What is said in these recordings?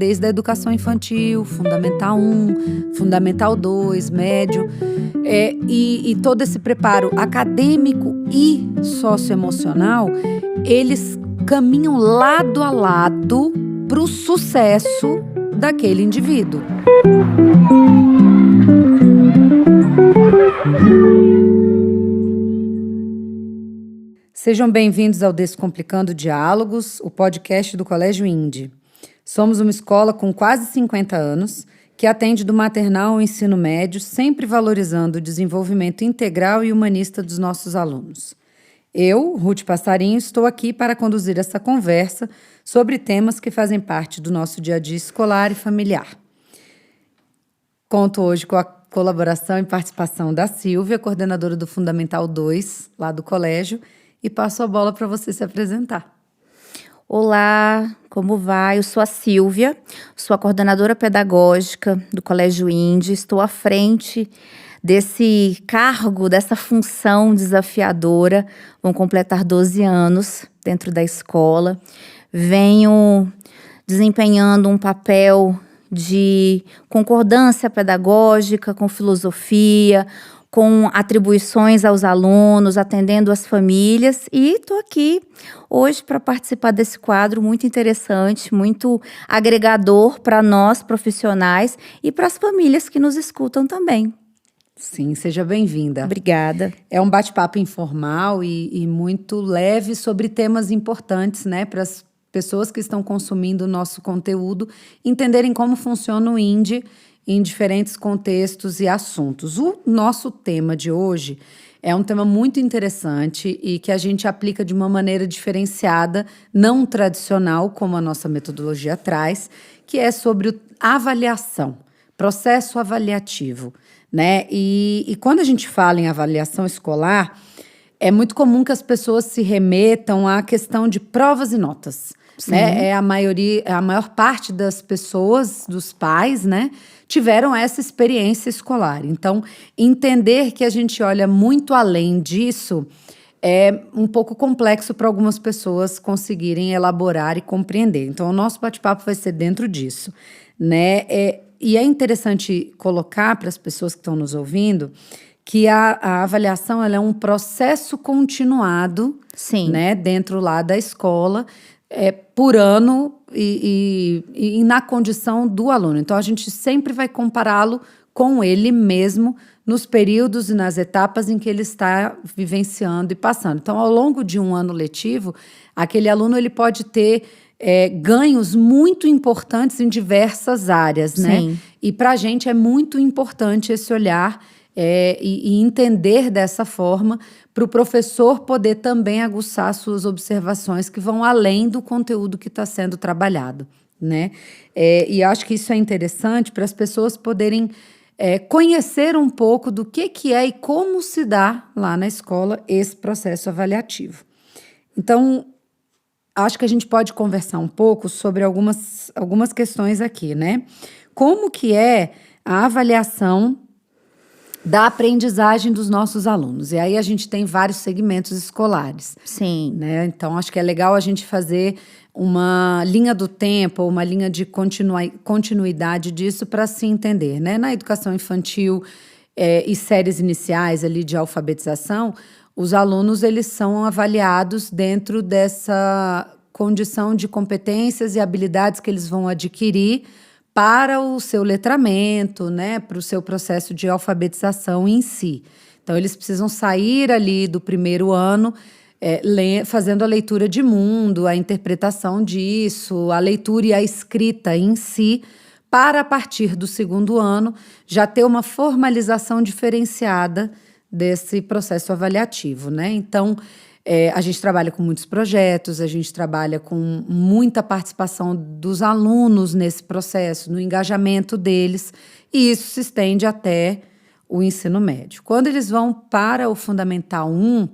desde a educação infantil, Fundamental 1, Fundamental 2, médio, e todo esse preparo acadêmico e socioemocional, eles caminham lado a lado para o sucesso daquele indivíduo. Sejam bem-vindos ao Descomplicando Diálogos, o podcast do Colégio INDE. Somos uma escola com quase 50 anos, que atende do maternal ao ensino médio, sempre valorizando o desenvolvimento integral e humanista dos nossos alunos. Eu, Ruth Passarinho, estou aqui para conduzir essa conversa sobre temas que fazem parte do nosso dia a dia escolar e familiar. Conto hoje com a colaboração e participação da Silvia, coordenadora do Fundamental 2, lá do colégio, e passo a bola para você se apresentar. Olá, como vai? Eu sou a Silvia, sou a coordenadora pedagógica do Colégio INDE, estou à frente desse cargo, dessa função desafiadora. Vão completar 12 anos dentro da escola. Venho desempenhando um papel de concordância pedagógica com filosofia, com atribuições aos alunos, atendendo as famílias, e estou aqui hoje para participar desse quadro muito interessante, muito agregador para nós profissionais e para as famílias que nos escutam também. Sim, seja bem-vinda. Obrigada. É um bate-papo informal e muito leve sobre temas importantes, né, para as pessoas que estão consumindo o nosso conteúdo entenderem como funciona o INDE em diferentes contextos e assuntos. O nosso tema de hoje é um tema muito interessante e que a gente aplica de uma maneira diferenciada, não tradicional, como a nossa metodologia traz, que é sobre a avaliação, processo avaliativo, né? E quando a gente fala em avaliação escolar, é muito comum que as pessoas se remetam à questão de provas e notas. Né? A maior parte das pessoas, dos pais, né, tiveram essa experiência escolar. Então, entender que a gente olha muito além disso é um pouco complexo para algumas pessoas conseguirem elaborar e compreender. Então, o nosso bate-papo vai ser dentro disso, né? E é interessante colocar para as pessoas que estão nos ouvindo que a avaliação ela é um processo continuado, né, dentro lá da escola, por ano e na condição do aluno. Então, a gente sempre vai compará-lo com ele mesmo nos períodos e nas etapas em que ele está vivenciando e passando. Então, ao longo de um ano letivo, aquele aluno ele pode ter ganhos muito importantes em diversas áreas, né? E para a gente é muito importante esse olhar e entender dessa forma para o professor poder também aguçar suas observações que vão além do conteúdo que está sendo trabalhado, né? E acho que isso é interessante para as pessoas poderem conhecer um pouco do que é e como se dá lá na escola esse processo avaliativo. Então, acho que a gente pode conversar um pouco sobre algumas questões aqui, né? Como que é a avaliação da aprendizagem dos nossos alunos. E aí a gente tem vários segmentos escolares. Sim. Né? Então, acho que é legal a gente fazer uma linha do tempo, uma linha de continuidade disso para se entender. Né? Na educação infantil e séries iniciais ali de alfabetização, os alunos eles são avaliados dentro dessa condição de competências e habilidades que eles vão adquirir para o seu letramento, né, para o seu processo de alfabetização em si. Então, eles precisam sair ali do primeiro ano fazendo a leitura de mundo, a interpretação disso, a leitura e a escrita em si, para, a partir do segundo ano, já ter uma formalização diferenciada desse processo avaliativo, né? Então, a gente trabalha com muitos projetos, a gente trabalha com muita participação dos alunos nesse processo, no engajamento deles, e isso se estende até o ensino médio. Quando eles vão para o Fundamental 1,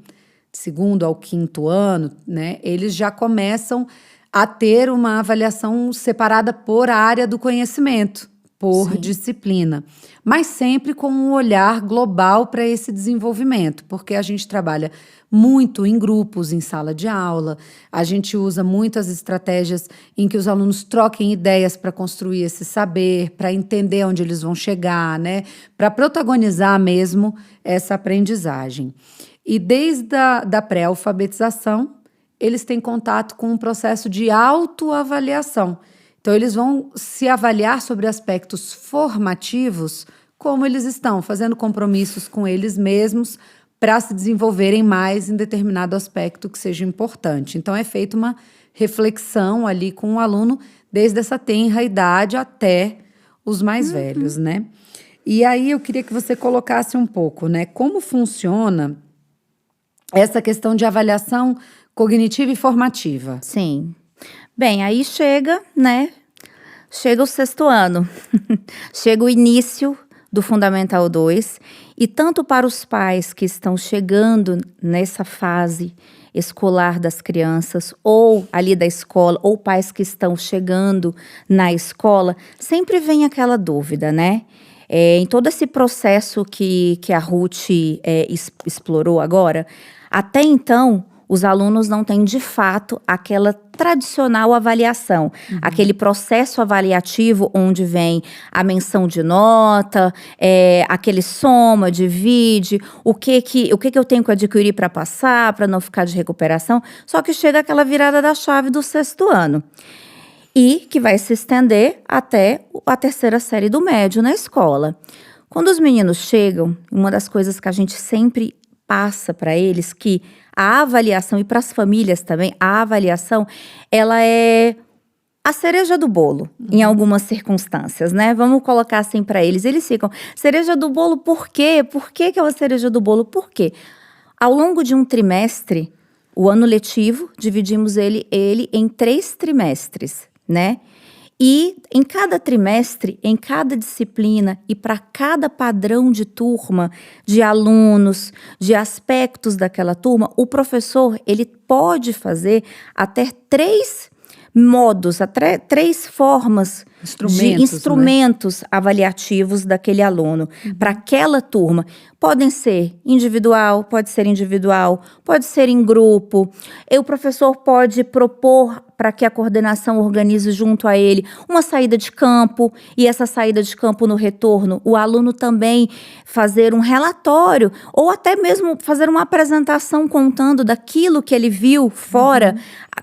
segundo ao quinto ano, né, eles já começam a ter uma avaliação separada por área do conhecimento. por Sim. disciplina, mas sempre com um olhar global para esse desenvolvimento, porque a gente trabalha muito em grupos, em sala de aula, a gente usa muitas estratégias em que os alunos troquem ideias para construir esse saber, para entender onde eles vão chegar, né? Para protagonizar mesmo essa aprendizagem. E desde a pré-alfabetização, eles têm contato com um processo de autoavaliação. Então, eles vão se avaliar sobre aspectos formativos, como eles estão, fazendo compromissos com eles mesmos para se desenvolverem mais em determinado aspecto que seja importante. Então, é feita uma reflexão ali com o aluno, desde essa tenra idade até os mais velhos, né? E aí, eu queria que você colocasse um pouco, né? Como funciona essa questão de avaliação cognitiva e formativa. Sim. Bem, aí chega, né? Chega o 6º ano. Chega o início do Fundamental 2. E tanto para os pais que estão chegando nessa fase escolar das crianças, ou ali da escola, ou pais que estão chegando na escola, sempre vem aquela dúvida, né? Em todo esse processo que a Ruth explorou agora, até então, os alunos não têm, de fato, aquela tradicional avaliação, aquele processo avaliativo onde vem a menção de nota, aquele soma, divide, o que eu tenho que adquirir para passar, para não ficar de recuperação, só que chega aquela virada da chave do 6º ano. E que vai se estender até a 3ª série do médio na escola. Quando os meninos chegam, uma das coisas que a gente sempre passa para eles, que a avaliação, e para as famílias também, a avaliação, ela é a cereja do bolo, em algumas circunstâncias, né? Vamos colocar assim para eles. Eles ficam, cereja do bolo por quê? Por que é uma cereja do bolo? Por quê? Ao longo de um trimestre, o ano letivo, dividimos ele em 3 trimestres, né? E em cada trimestre, em cada disciplina e para cada padrão de turma, de alunos, de aspectos daquela turma, o professor ele pode fazer até 3 modos, até 3 formas de instrumentos avaliativos daquele aluno para aquela turma. Podem ser individual, pode ser em grupo. E o professor pode propor para que a coordenação organize junto a ele uma saída de campo, e essa saída de campo no retorno, o aluno também fazer um relatório, ou até mesmo fazer uma apresentação contando daquilo que ele viu fora,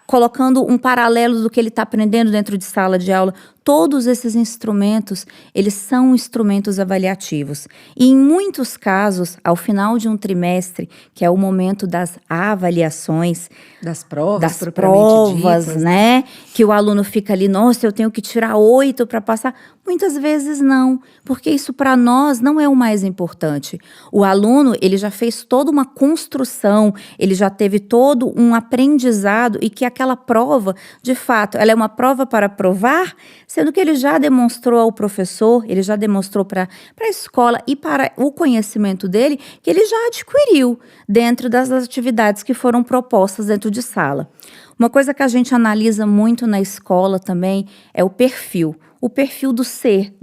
colocando um paralelo do que ele está aprendendo dentro de sala de aula. Todos esses instrumentos, eles são instrumentos avaliativos. E em muitos casos, ao final de um trimestre, que é o momento das avaliações, das provas, ditas, né? Que o aluno fica ali, nossa, eu tenho que tirar 8 para passar. Muitas vezes não, porque isso para nós não é o mais importante. O aluno, ele já fez toda uma construção, ele já teve todo um aprendizado, e que aquela prova, de fato, ela é uma prova para provar, sendo que ele já demonstrou ao professor, ele já demonstrou para a escola e para o conhecimento dele, que ele já adquiriu dentro das atividades que foram propostas dentro de sala. Uma coisa que a gente analisa muito na escola também é o perfil do ser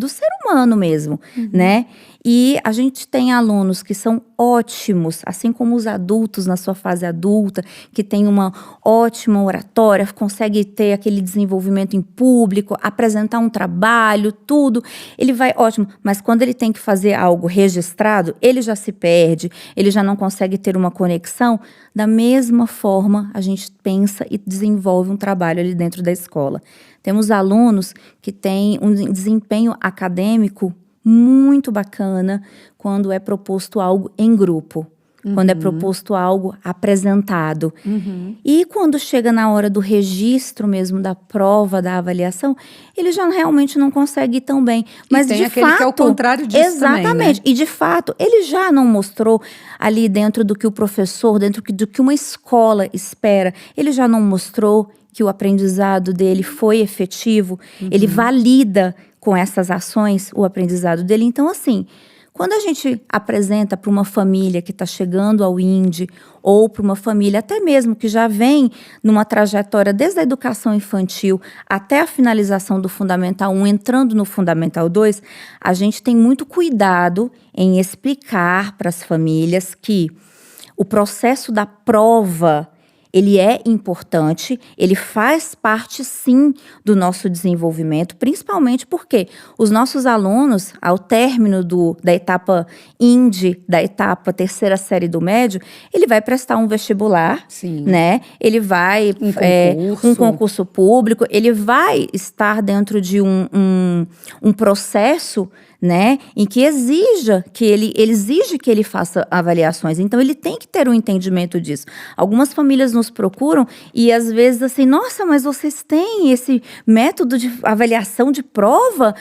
humano mesmo, né? E a gente tem alunos que são ótimos, assim como os adultos na sua fase adulta, que tem uma ótima oratória, consegue ter aquele desenvolvimento em público, apresentar um trabalho, tudo, ele vai ótimo. Mas quando ele tem que fazer algo registrado, ele já se perde, ele já não consegue ter uma conexão. Da mesma forma, a gente pensa e desenvolve um trabalho ali dentro da escola. Temos alunos que têm um desempenho acadêmico muito bacana quando é proposto algo em grupo, quando é proposto algo apresentado. E quando chega na hora do registro mesmo da prova, da avaliação, ele já realmente não consegue ir tão bem. Mas tem de aquele fato, que é o contrário disso exatamente, também, né? E de fato, ele já não mostrou ali dentro do que o professor, dentro do que uma escola espera, ele já não mostrou que o aprendizado dele foi efetivo, ele valida com essas ações o aprendizado dele. Então, assim, Quando a gente apresenta para uma família que está chegando ao INDE, ou para uma família até mesmo que já vem numa trajetória desde a educação infantil até a finalização do Fundamental 1, entrando no Fundamental 2, a gente tem muito cuidado em explicar para as famílias que o processo da prova, ele é importante, ele faz parte, sim, do nosso desenvolvimento, principalmente porque os nossos alunos, ao término da etapa INDE, da etapa terceira série do médio, ele vai prestar um vestibular, Sim. né? Ele vai um concurso público, ele vai estar dentro de um processo, né, em que ele exige que ele faça avaliações. Então, ele tem que ter um entendimento disso. Algumas famílias nos procuram e, às vezes, assim, nossa, mas vocês têm esse método de avaliação de prova?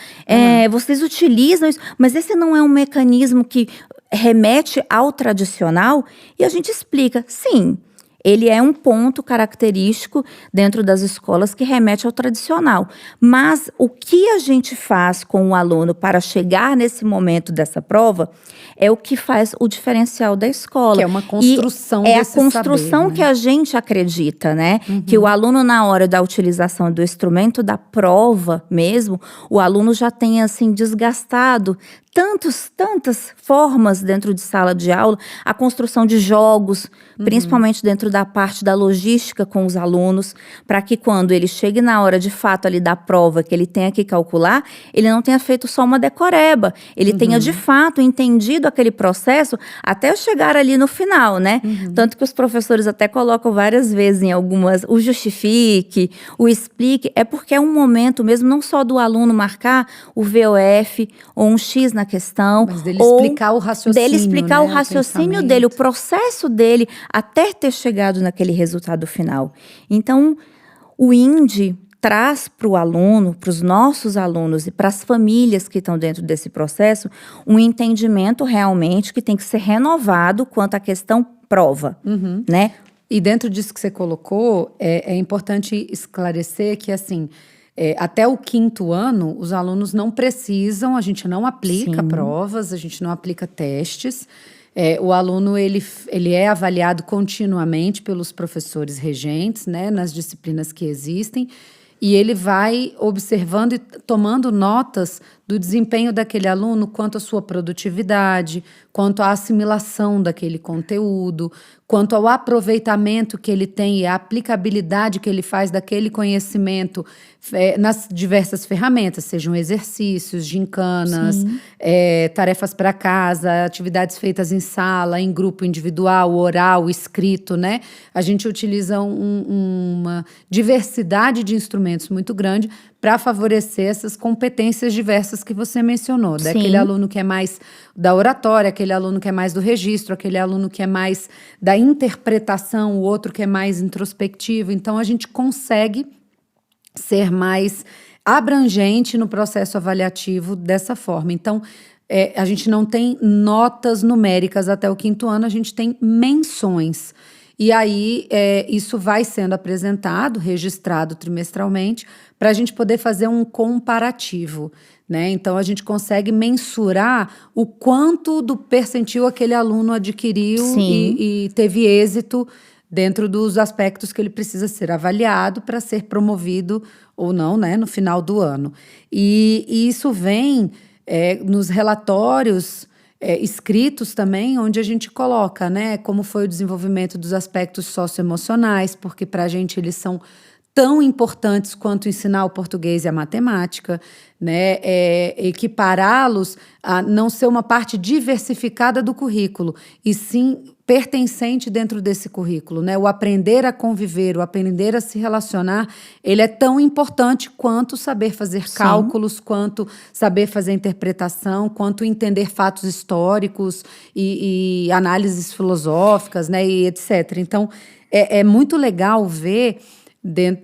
Vocês utilizam isso? Mas esse não é um mecanismo que remete ao tradicional? E a gente explica, sim. Ele é um ponto característico dentro das escolas que remete ao tradicional. Mas o que a gente faz com o aluno para chegar nesse momento dessa prova é o que faz o diferencial da escola. Que é uma construção desse saber. É a construção, né, que a gente acredita, né? Uhum. Que o aluno, na hora da utilização do instrumento da prova mesmo, o aluno já tenha, assim, desgastado tantas formas dentro de sala de aula, a construção de jogos, principalmente dentro da parte da logística com os alunos, para que quando ele chegue na hora de fato ali da prova, que ele tenha que calcular, ele não tenha feito só uma decoreba, ele tenha de fato entendido aquele processo até chegar ali no final, né? Tanto que os professores até colocam várias vezes em algumas, o justifique, o explique, é porque é um momento mesmo, não só do aluno marcar o VOF ou um X na questão, mas dele explicar o raciocínio, dele explicar, né, o raciocínio dele, o processo dele, até ter chegado naquele resultado final. Então, o INDE traz para o aluno, para os nossos alunos e para as famílias que estão dentro desse processo, um entendimento realmente que tem que ser renovado quanto à questão prova, né? E dentro disso que você colocou, é importante esclarecer que, assim, até o 5º ano, os alunos não precisam, a gente não aplica provas, a gente não aplica testes. O aluno, ele é avaliado continuamente pelos professores regentes, né, nas disciplinas que existem, e ele vai observando e tomando notas do desempenho daquele aluno quanto à sua produtividade, quanto à assimilação daquele conteúdo, quanto ao aproveitamento que ele tem e a aplicabilidade que ele faz daquele conhecimento nas diversas ferramentas, sejam exercícios, gincanas, tarefas para casa, atividades feitas em sala, em grupo individual, oral, escrito, né? A gente utiliza uma diversidade de instrumentos muito grande para favorecer essas competências diversas que você mencionou. Daquele aluno que é mais da oratória, aquele aluno que é mais do registro, aquele aluno que é mais da interpretação, o outro que é mais introspectivo. Então, a gente consegue ser mais abrangente no processo avaliativo dessa forma. Então, a gente não tem notas numéricas até o 5º ano, a gente tem menções. E aí, isso vai sendo apresentado, registrado trimestralmente, para a gente poder fazer um comparativo, né? Então, a gente consegue mensurar o quanto do percentil aquele aluno adquiriu e teve êxito dentro dos aspectos que ele precisa ser avaliado para ser promovido ou não, né, no final do ano. E isso vem nos relatórios escritos também, onde a gente coloca, né, como foi o desenvolvimento dos aspectos socioemocionais, porque para a gente eles são tão importantes quanto ensinar o português e a matemática, né? Equipará-los a não ser uma parte diversificada do currículo, e sim pertencente dentro desse currículo, né? O aprender a conviver, o aprender a se relacionar, ele é tão importante quanto saber fazer cálculos, quanto saber fazer interpretação, quanto entender fatos históricos e análises filosóficas, né? E etc. Então, é muito legal ver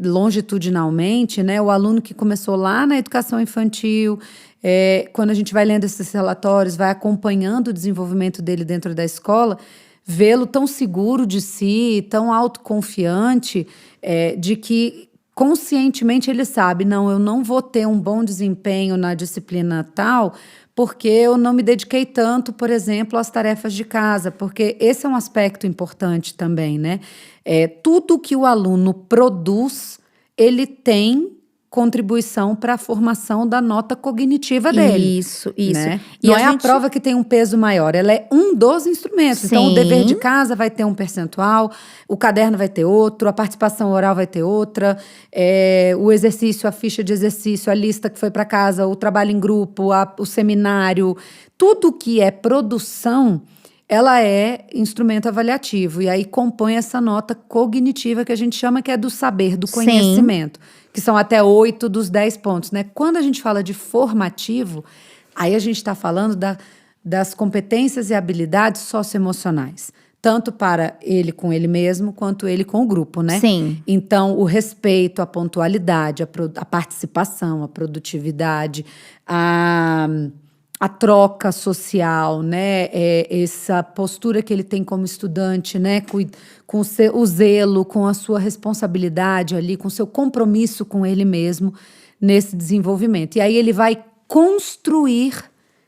longitudinalmente, né, o aluno que começou lá na educação infantil, quando a gente vai lendo esses relatórios, vai acompanhando o desenvolvimento dele dentro da escola, vê-lo tão seguro de si, tão autoconfiante, de que conscientemente ele sabe, não, eu não vou ter um bom desempenho na disciplina tal, porque eu não me dediquei tanto, por exemplo, às tarefas de casa, porque esse é um aspecto importante também, né? Tudo que o aluno produz, ele tem contribuição para a formação da nota cognitiva dele. Isso. Né? E Não a é a gente prova que tem um peso maior, ela é um dos instrumentos. Então, o dever de sim, casa vai ter um percentual, o caderno vai ter outro, a participação oral vai ter outra, o exercício, a ficha de exercício, a lista que foi para casa, o trabalho em grupo, o seminário, tudo que é produção, ela é instrumento avaliativo. E aí compõe essa nota cognitiva que a gente chama que é do saber, do sim, conhecimento, que são até 8 dos 10 pontos, né? Quando a gente fala de formativo, aí a gente está falando das competências e habilidades socioemocionais, tanto para ele com ele mesmo, quanto ele com o grupo, né? sim, Então, o respeito, a pontualidade, a participação, a produtividade, a, a troca social, né? Essa postura que ele tem como estudante, né? Com o zelo, com a sua responsabilidade ali, com o seu compromisso com ele mesmo nesse desenvolvimento. E aí ele vai construir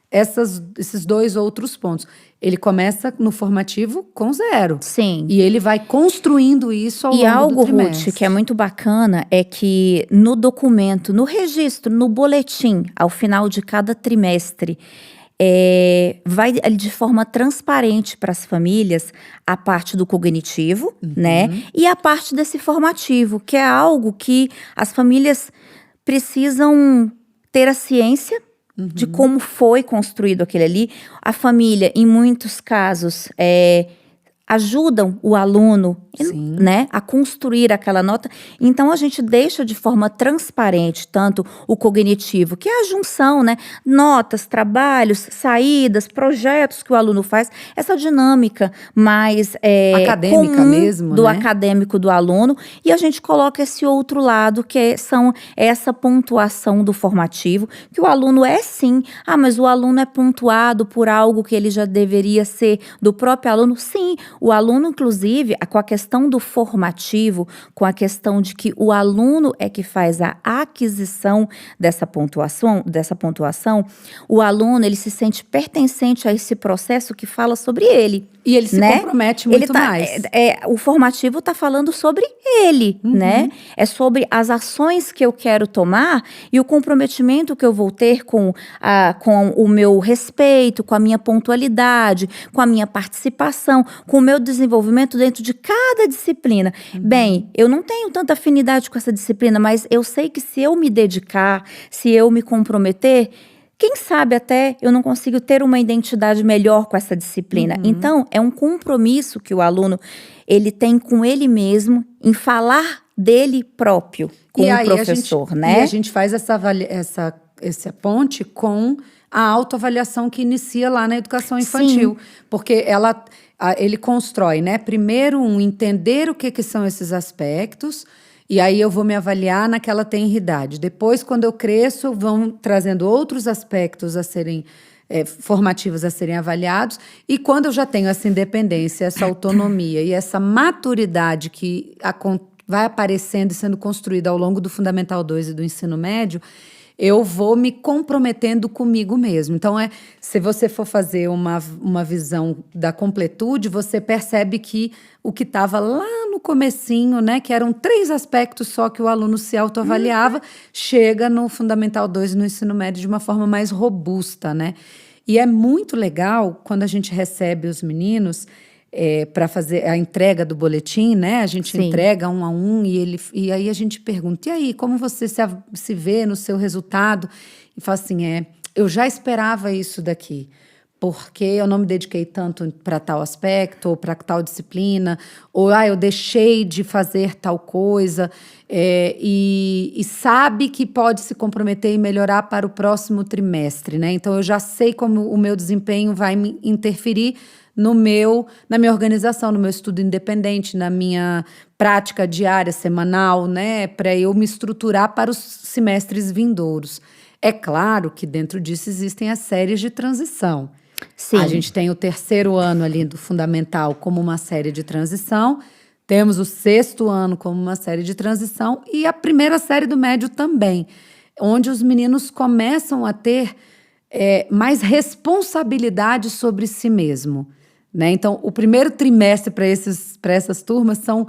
esses dois outros pontos. Ele começa no formativo com 0. sim. E ele vai construindo isso ao E longo do algo, Ruth, que é trimestre. muito bacana é que no documento, no registro, no boletim, ao final de cada trimestre, vai de forma transparente para as famílias a parte do cognitivo, né? E a parte desse formativo, que é algo que as famílias precisam ter a ciência de como foi construído aquele ali. A família, em muitos casos, ajudam o aluno, Sim. né, a construir aquela nota. Então, a gente deixa de forma transparente tanto o cognitivo, que é a junção, né, notas, trabalhos, saídas, projetos que o aluno faz, essa dinâmica mais Acadêmica comum mesmo, do né? acadêmico do aluno, e a gente coloca esse outro lado, que são essa pontuação do formativo, que o aluno sim, mas o aluno é pontuado por algo que ele já deveria ser do próprio aluno. Sim, o aluno, inclusive, com a questão do formativo, com a questão de que o aluno é que faz a aquisição dessa pontuação, o aluno, ele se sente pertencente a esse processo que fala sobre ele. E ele se né? compromete Ele muito mais. O formativo está falando sobre ele, né? É sobre as ações que eu quero tomar e o comprometimento que eu vou ter com o meu respeito, com a minha pontualidade, com a minha participação, com o meu desenvolvimento dentro de cada disciplina. Bem, eu não tenho tanta afinidade com essa disciplina, mas eu sei que se eu me dedicar, se eu me comprometer, quem sabe até eu não consigo ter uma identidade melhor com essa disciplina. Então, é um compromisso que o aluno ele tem com ele mesmo em falar dele próprio com o professor, né? E a gente faz essa ponte com a autoavaliação que inicia lá na educação infantil. Sim. Porque ele constrói, né? Primeiro, entender o que são esses aspectos. E aí eu vou me avaliar naquela tenridade. Depois, quando eu cresço, vão trazendo outros aspectos a serem formativos a serem avaliados. E quando eu já tenho essa independência, essa autonomia e essa maturidade que vai aparecendo e sendo construída ao longo do Fundamental 2 e do ensino médio, eu vou me comprometendo comigo mesmo. Então, se você for fazer uma visão da completude, você percebe que o que estava lá no comecinho, né, que eram 3 aspectos só que o aluno se autoavaliava, chega no Fundamental 2 e no ensino médio de uma forma mais robusta, né? E é muito legal quando a gente recebe os meninos para fazer a entrega do boletim, né? A gente Sim. entrega um a um e aí a gente pergunta, e aí, como você se vê no seu resultado? E fala assim, eu já esperava isso daqui, porque eu não me dediquei tanto para tal aspecto, ou para tal disciplina, ou eu deixei de fazer tal coisa, e sabe que pode se comprometer e melhorar para o próximo trimestre, né? Então, eu já sei como o meu desempenho vai me interferir na minha organização, no meu estudo independente, na minha prática diária, semanal, né? Para eu me estruturar para os semestres vindouros. É claro que dentro disso existem as séries de transição. Sim. A gente tem o 3º ano ali do fundamental como uma série de transição, Temos o 6º ano como uma série de transição e a primeira série do médio também, onde os meninos começam a ter mais responsabilidade sobre si mesmo, né? Então, o primeiro trimestre para essas turmas são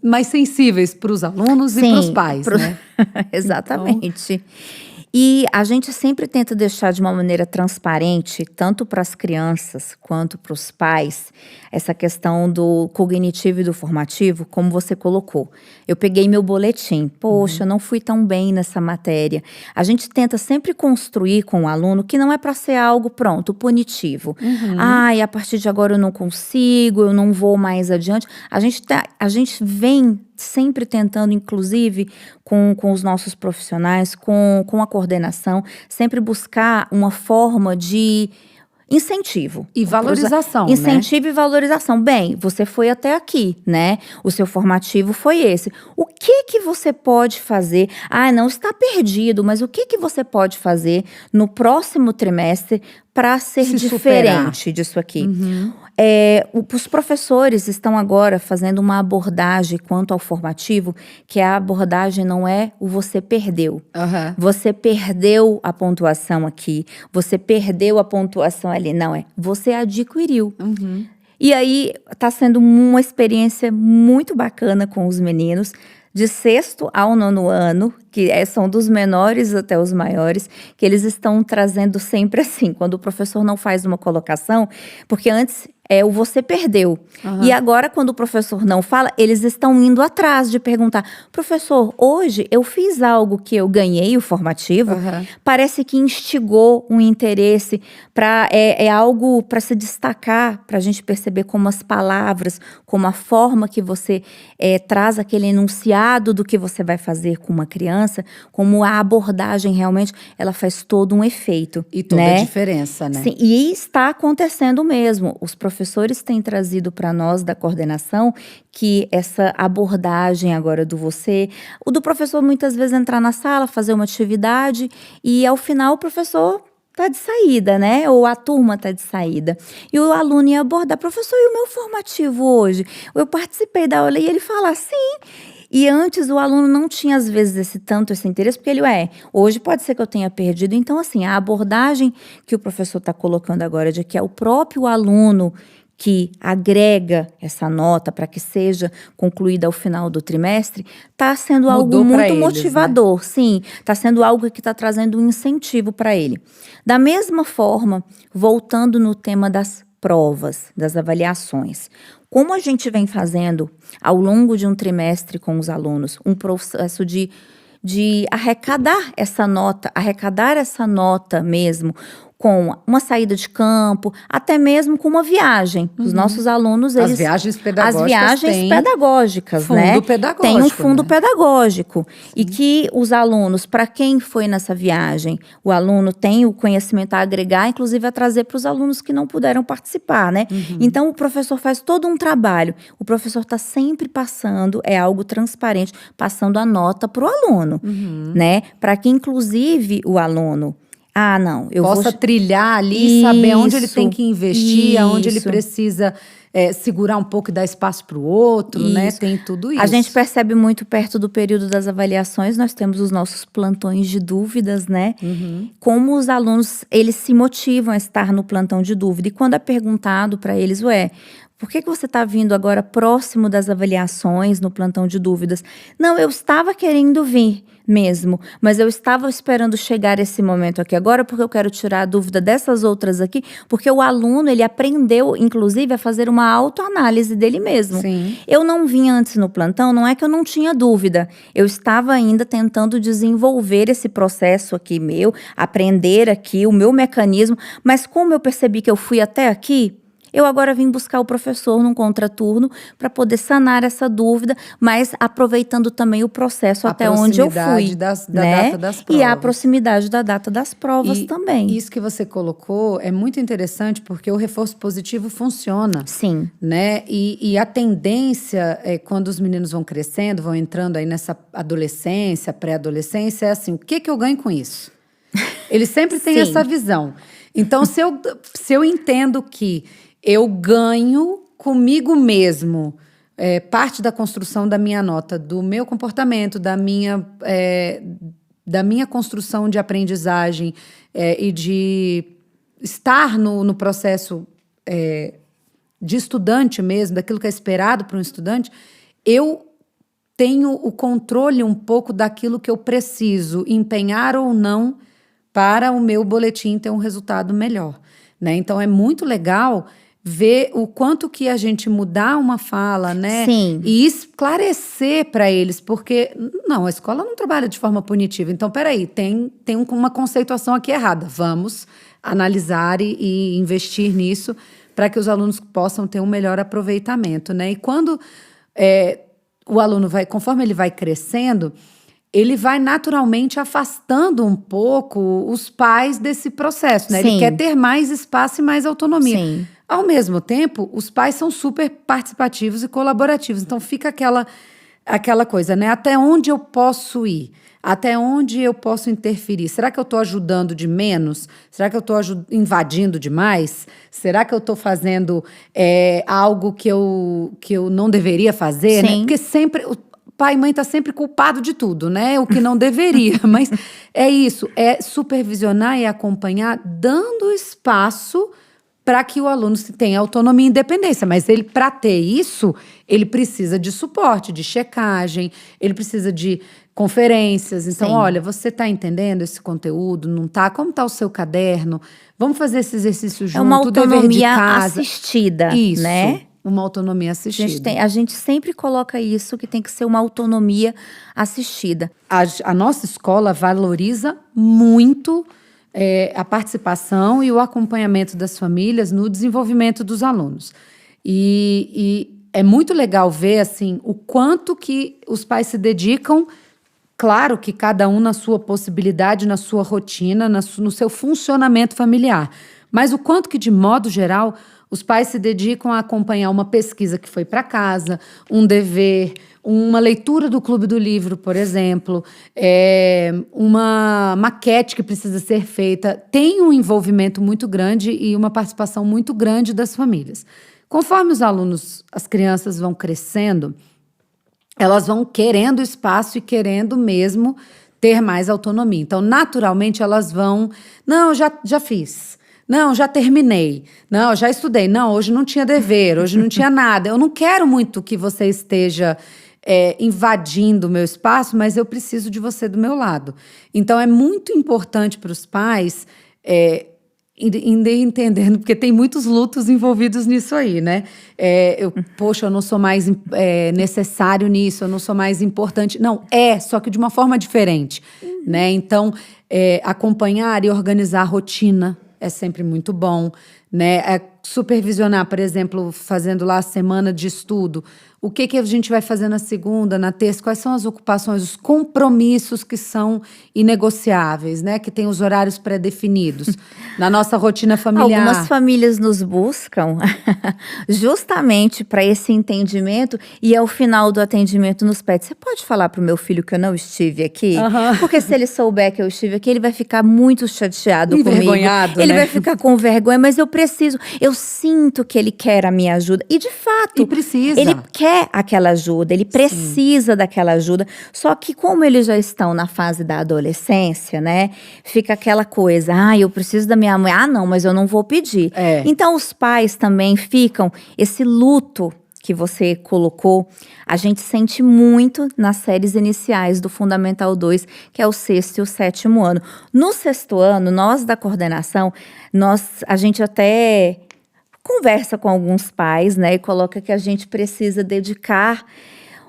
mais sensíveis para os alunos e para os pais, né? Exatamente. Então... E a gente sempre tenta deixar de uma maneira transparente, tanto para as crianças quanto para os pais, essa questão do cognitivo e do formativo, como você colocou. Eu peguei meu boletim, poxa, não fui tão bem nessa matéria. A gente tenta sempre construir com o aluno que não é para ser algo pronto, punitivo. Ai, a partir de agora eu não consigo, eu não vou mais adiante. A gente vem sempre tentando, inclusive, com os nossos profissionais, com a coordenação, sempre buscar uma forma de incentivo. E valorização, né? Incentivo e valorização. Bem, você foi até aqui, né? O seu formativo foi esse. O que você pode fazer? Ah, não está perdido, mas o que você pode fazer no próximo trimestre para ser diferente disso aqui? Os professores estão agora fazendo uma abordagem quanto ao formativo, que a abordagem não é o você perdeu. Você perdeu a pontuação aqui, você perdeu a pontuação ali. Não, você adquiriu. E aí está sendo uma experiência muito bacana com os meninos, de 6º ao 9º ano, que são dos menores até os maiores, que eles estão trazendo sempre assim, quando o professor não faz uma colocação, porque antes o você perdeu. E agora, quando o professor não fala, eles estão indo atrás de perguntar, professor, hoje eu fiz algo que eu ganhei o formativo, parece que instigou um interesse, é algo para se destacar, para a gente perceber como as palavras, como a forma que você traz aquele enunciado do que você vai fazer com uma criança, como a abordagem realmente, ela faz todo um efeito. E toda a diferença, né? Sim, e está acontecendo mesmo. Os professores têm trazido para nós da coordenação que essa abordagem agora do você, o do professor muitas vezes entrar na sala, fazer uma atividade e ao final o professor tá de saída, né? Ou a turma tá de saída. E o aluno ia abordar, professor, e o meu formativo hoje? Eu participei da aula e ele fala, sim. E antes o aluno não tinha, às vezes, esse interesse, porque ele, hoje pode ser que eu tenha perdido. Então, assim, a abordagem que o professor está colocando agora, de que é o próprio aluno que agrega essa nota para que seja concluída ao final do trimestre, está sendo algo muito motivador, né? Sim, está sendo algo que está trazendo um incentivo para ele. Da mesma forma, voltando no tema das provas, das avaliações. Como a gente vem fazendo ao longo de um trimestre com os alunos, um processo de arrecadar essa nota mesmo, com uma saída de campo, até mesmo com uma viagem. Os nossos alunos, as viagens pedagógicas, fundo né? Pedagógico, tem um fundo né? pedagógico. Sim. E que os alunos, para quem foi nessa viagem, o aluno tem o conhecimento a agregar, inclusive a trazer para os alunos que não puderam participar, né? Então, o professor faz todo um trabalho. O professor está sempre passando, é algo transparente, passando a nota para o aluno, né? Para que, inclusive, o aluno possa trilhar ali, saber onde ele tem que investir, aonde ele precisa segurar um pouco e dar espaço para o outro, né? Tem tudo isso. A gente percebe muito perto do período das avaliações, nós temos os nossos plantões de dúvidas, né? Como os alunos, eles se motivam a estar no plantão de dúvida. E quando é perguntado para eles, por que você está vindo agora próximo das avaliações no plantão de dúvidas? Não, eu estava querendo vir mesmo, mas eu estava esperando chegar esse momento aqui agora, porque eu quero tirar a dúvida dessas outras aqui, porque o aluno, ele aprendeu, inclusive, a fazer uma autoanálise dele mesmo. Sim. Eu não vim antes no plantão, não é que eu não tinha dúvida, eu estava ainda tentando desenvolver esse processo aqui meu, aprender aqui o meu mecanismo, mas como eu percebi que eu fui até aqui, eu agora vim buscar o professor num contraturno para poder sanar essa dúvida, mas aproveitando também o processo até onde eu fui. Da né? data das provas. E a proximidade da data das provas também. Isso que você colocou é muito interessante porque o reforço positivo funciona. Sim. Né? E a tendência, quando os meninos vão crescendo, vão entrando aí nessa adolescência, pré-adolescência, é assim, o que eu ganho com isso? Eles sempre têm essa visão. Então, se eu entendo que eu ganho comigo mesmo parte da construção da minha nota, do meu comportamento, da minha construção de aprendizagem e de estar no processo de estudante mesmo, daquilo que é esperado para um estudante, eu tenho o controle um pouco daquilo que eu preciso empenhar ou não para o meu boletim ter um resultado melhor, né? Então, é muito legal ver o quanto que a gente mudar uma fala, né? Sim. E esclarecer para eles, porque, não, a escola não trabalha de forma punitiva. Então, peraí, tem uma conceituação aqui errada. Vamos analisar e investir nisso para que os alunos possam ter um melhor aproveitamento, né? E quando o aluno conforme ele vai crescendo, ele vai naturalmente afastando um pouco os pais desse processo, né? Sim. Ele quer ter mais espaço e mais autonomia. Sim. Ao mesmo tempo, os pais são super participativos e colaborativos. Então, fica aquela coisa, né? Até onde eu posso ir? Até onde eu posso interferir? Será que eu estou ajudando de menos? Será que eu estou invadindo demais? Será que eu estou fazendo algo que eu não deveria fazer? Né? Sim. Porque sempre o pai e mãe tá sempre culpado de tudo, né? O que não deveria. Mas é isso, é supervisionar e acompanhar, dando espaço para que o aluno tenha autonomia e independência. Mas para ter isso, ele precisa de suporte, de checagem, ele precisa de conferências. Então, Sim. olha, você está entendendo esse conteúdo? Não está? Como está o seu caderno? Vamos fazer esse exercício junto, É uma dever de autonomia casa. assistida, Isso, né? uma autonomia assistida. A gente sempre coloca isso, que tem que ser uma autonomia assistida. A nossa escola valoriza muito a participação e o acompanhamento das famílias no desenvolvimento dos alunos. E é muito legal ver assim, o quanto que os pais se dedicam, claro que cada um na sua possibilidade, na sua rotina, no seu funcionamento familiar. Mas o quanto que, de modo geral, os pais se dedicam a acompanhar uma pesquisa que foi para casa, um dever, uma leitura do Clube do Livro, por exemplo, uma maquete que precisa ser feita. Tem um envolvimento muito grande e uma participação muito grande das famílias. Conforme os alunos, as crianças vão crescendo, elas vão querendo espaço e querendo mesmo ter mais autonomia. Então, naturalmente, elas vão... Não, já fiz. Não, já terminei. Não, já estudei. Não, hoje não tinha dever, hoje não tinha nada. Eu não quero muito que você esteja invadindo o meu espaço, mas eu preciso de você do meu lado. Então, é muito importante para os pais... entendendo, porque tem muitos lutos envolvidos nisso aí, né? Poxa, eu não sou mais necessário nisso, eu não sou mais importante. Não, só que de uma forma diferente, né? Então, acompanhar e organizar a rotina é sempre muito bom, né? Supervisionar, por exemplo, fazendo lá a semana de estudo. O que a gente vai fazer na segunda, na terça? Quais são as ocupações, os compromissos que são inegociáveis, né? Que tem os horários pré-definidos na nossa rotina familiar. Algumas famílias nos buscam justamente para esse entendimento e ao final do atendimento nos pede: você pode falar para o meu filho que eu não estive aqui? Uhum. Porque se ele souber que eu estive aqui, ele vai ficar muito chateado comigo. Envergonhado, ele né? vai ficar com vergonha, mas eu sinto que ele quer a minha ajuda. E de fato, E precisa. ele quer aquela ajuda, ele precisa daquela ajuda. Só que como eles já estão na fase da adolescência, né? Fica aquela coisa, eu preciso da minha mãe. Não, mas eu não vou pedir. Então os pais também ficam, esse luto que você colocou, a gente sente muito nas séries iniciais do Fundamental 2, que é o 6º e o 7º ano. No 6º ano, nós da coordenação, a gente até conversa com alguns pais, né, e coloca que a gente precisa dedicar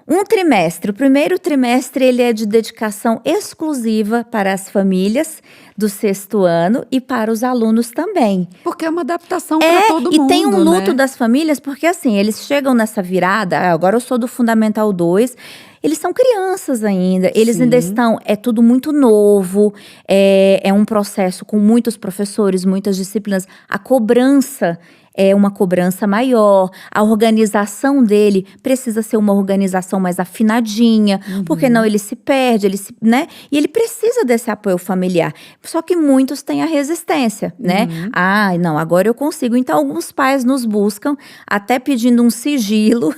um trimestre. O primeiro trimestre ele é de dedicação exclusiva para as famílias do 6º ano e para os alunos também. Porque é uma adaptação para todo mundo, e tem um luto, né? das famílias, porque assim, eles chegam nessa virada, agora eu sou do Fundamental 2, eles são crianças ainda, eles Sim. ainda estão, é tudo muito novo, é um processo com muitos professores, muitas disciplinas, a cobrança é uma cobrança maior, a organização dele precisa ser uma organização mais afinadinha, porque não ele se perde, né? E ele precisa desse apoio familiar. Só que muitos têm a resistência, né? Ah, não, agora eu consigo. Então, alguns pais nos buscam, até pedindo um sigilo,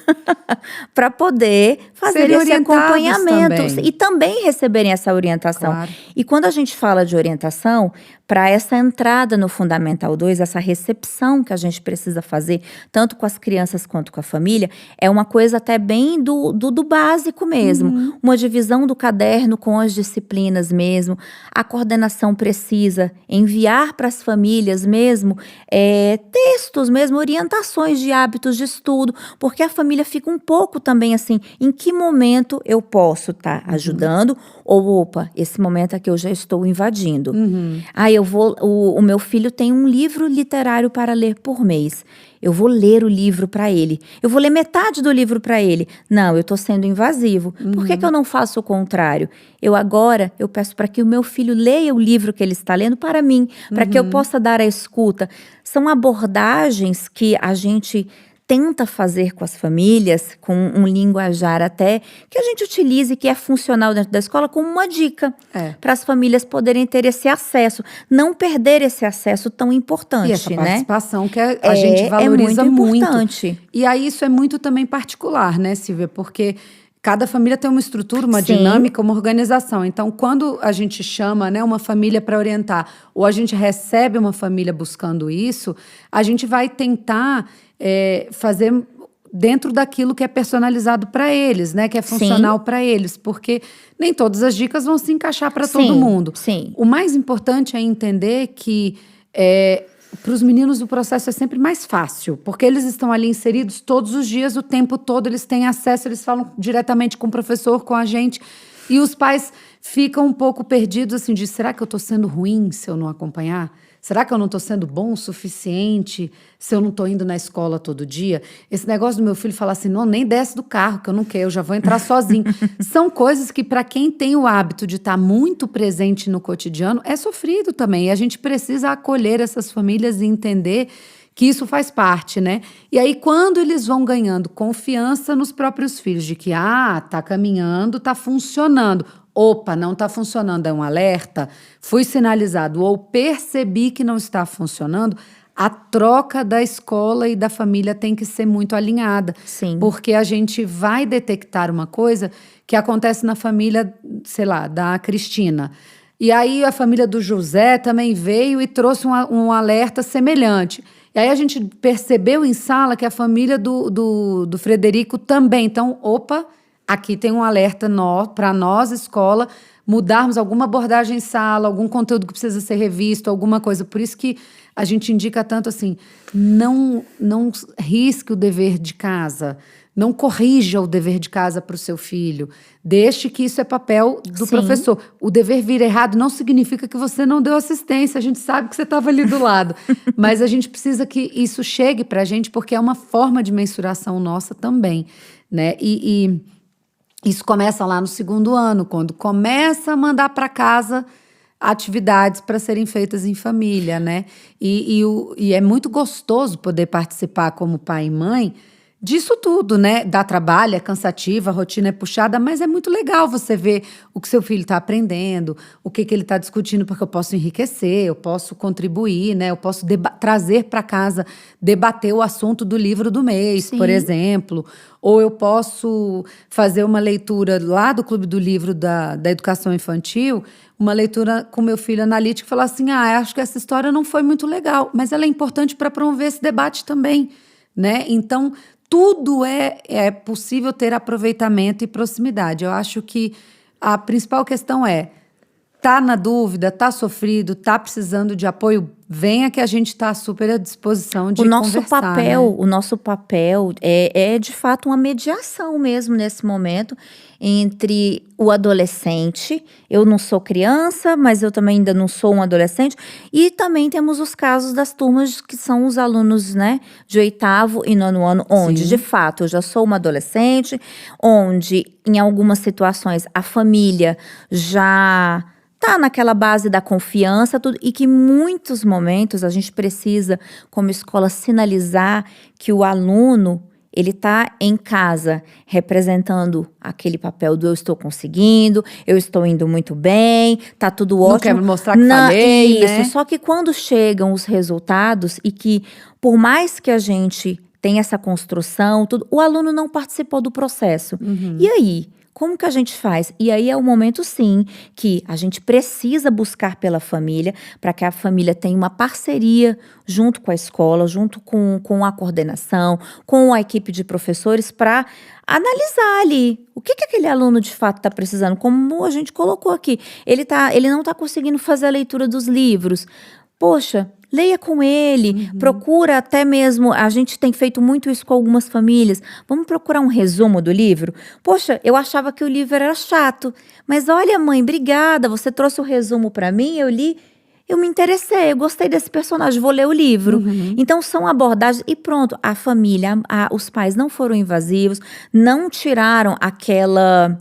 para poder fazer Serem esse orientados acompanhamento também. e também receberem essa orientação. Claro. E quando a gente fala de orientação, para essa entrada no Fundamental 2, essa recepção que a gente precisa fazer, tanto com as crianças quanto com a família, é uma coisa até bem do básico mesmo. Uma divisão do caderno com as disciplinas mesmo. A coordenação precisa enviar para as famílias mesmo textos mesmo, orientações de hábitos de estudo, porque a família fica um pouco também assim, em que momento eu posso estar ajudando, ou opa, esse momento é que eu já estou invadindo. O meu filho tem um livro literário para ler por mês. Eu vou ler o livro para ele. Eu vou ler metade do livro para ele. Não, eu estou sendo invasivo. Por que eu não faço o contrário? Eu peço para que o meu filho leia o livro que ele está lendo para mim, para que eu possa dar a escuta. São abordagens que a gente tenta fazer com as famílias, com um linguajar até, que a gente utilize, que é funcional dentro da escola, como uma dica para as famílias poderem ter esse acesso, não perder esse acesso tão importante, E essa né? participação que a gente valoriza é muito muito. importante. E aí isso é muito também particular, né, Silvia? Porque cada família tem uma estrutura, uma Sim. dinâmica, uma organização. Então, quando a gente chama, né, uma família para orientar, ou a gente recebe uma família buscando isso, a gente vai tentar fazer dentro daquilo que é personalizado para eles, né, que é funcional para eles, porque nem todas as dicas vão se encaixar para todo mundo. Sim. O mais importante é entender que para os meninos o processo é sempre mais fácil, porque eles estão ali inseridos todos os dias, o tempo todo, eles têm acesso, eles falam diretamente com o professor, com a gente, e os pais ficam um pouco perdidos, assim, de será que eu estou sendo ruim se eu não acompanhar? Será que eu não estou sendo bom o suficiente se eu não estou indo na escola todo dia? Esse negócio do meu filho falar assim, não, nem desce do carro, que eu não quero, eu já vou entrar sozinho. São coisas que, para quem tem o hábito de estar muito presente no cotidiano, é sofrido também. E a gente precisa acolher essas famílias e entender que isso faz parte, né? E aí, quando eles vão ganhando confiança nos próprios filhos, de que, tá caminhando, tá funcionando. Opa, não está funcionando, é um alerta, fui sinalizado ou percebi que não está funcionando, a troca da escola e da família tem que ser muito alinhada. Sim. Porque a gente vai detectar uma coisa que acontece na família, sei lá, da Cristina. E aí a família do José também veio e trouxe um alerta semelhante. E aí a gente percebeu em sala que a família do Frederico também. Então, opa, aqui tem um alerta para nós, escola, mudarmos alguma abordagem em sala, algum conteúdo que precisa ser revisto, alguma coisa. Por isso que a gente indica tanto assim, não risque o dever de casa, não corrija o dever de casa para o seu filho. Deixe que isso é papel do professor. O dever vir errado não significa que você não deu assistência. A gente sabe que você estava ali do lado. Mas a gente precisa que isso chegue para a gente, porque é uma forma de mensuração nossa também, né? E isso começa lá no 2º ano, quando começa a mandar para casa atividades para serem feitas em família, né? E é muito gostoso poder participar como pai e mãe disso tudo, né? Dá trabalho, é cansativo, a rotina é puxada, mas é muito legal você ver o que seu filho está aprendendo, o que ele está discutindo, porque eu posso enriquecer, eu posso contribuir, né? Eu posso trazer para casa, debater o assunto do livro do mês, por exemplo. Ou eu posso fazer uma leitura lá do Clube do Livro da Educação Infantil, uma leitura com meu filho analítico e falar assim, acho que essa história não foi muito legal, mas ela é importante para promover esse debate também, né? Então, tudo é possível ter aproveitamento e proximidade. Eu acho que a principal questão tá na dúvida, tá sofrido, tá precisando de apoio, venha que a gente está super à disposição de conversar, né? O nosso papel é de fato uma mediação mesmo nesse momento entre o adolescente, eu não sou criança, mas eu também ainda não sou um adolescente, e também temos os casos das turmas que são os alunos, né, de 8º e 9º ano, onde de fato eu já sou uma adolescente, onde em algumas situações a família já tá naquela base da confiança, tudo, e que em muitos momentos a gente precisa, como escola, sinalizar que o aluno, ele tá em casa representando aquele papel do eu estou conseguindo, eu estou indo muito bem, tá tudo Não quer ótimo. mostrar que falei, Isso, né? só que quando chegam os resultados e que, por mais que a gente tenha essa construção, tudo, o aluno não participou do processo. E aí? Como que a gente faz? E aí é o momento, sim, que a gente precisa buscar pela família, para que a família tenha uma parceria junto com a escola, junto com a coordenação, com a equipe de professores, para analisar ali o que aquele aluno de fato está precisando. Como a gente colocou aqui, ele não está conseguindo fazer a leitura dos livros. Poxa, leia com ele, procura até mesmo, a gente tem feito muito isso com algumas famílias, vamos procurar um resumo do livro? Poxa, eu achava que o livro era chato, mas olha mãe, obrigada, você trouxe o resumo para mim, eu li, eu me interessei, eu gostei desse personagem, vou ler o livro. Então são abordagens e pronto, a família, os pais não foram invasivos, não tiraram aquela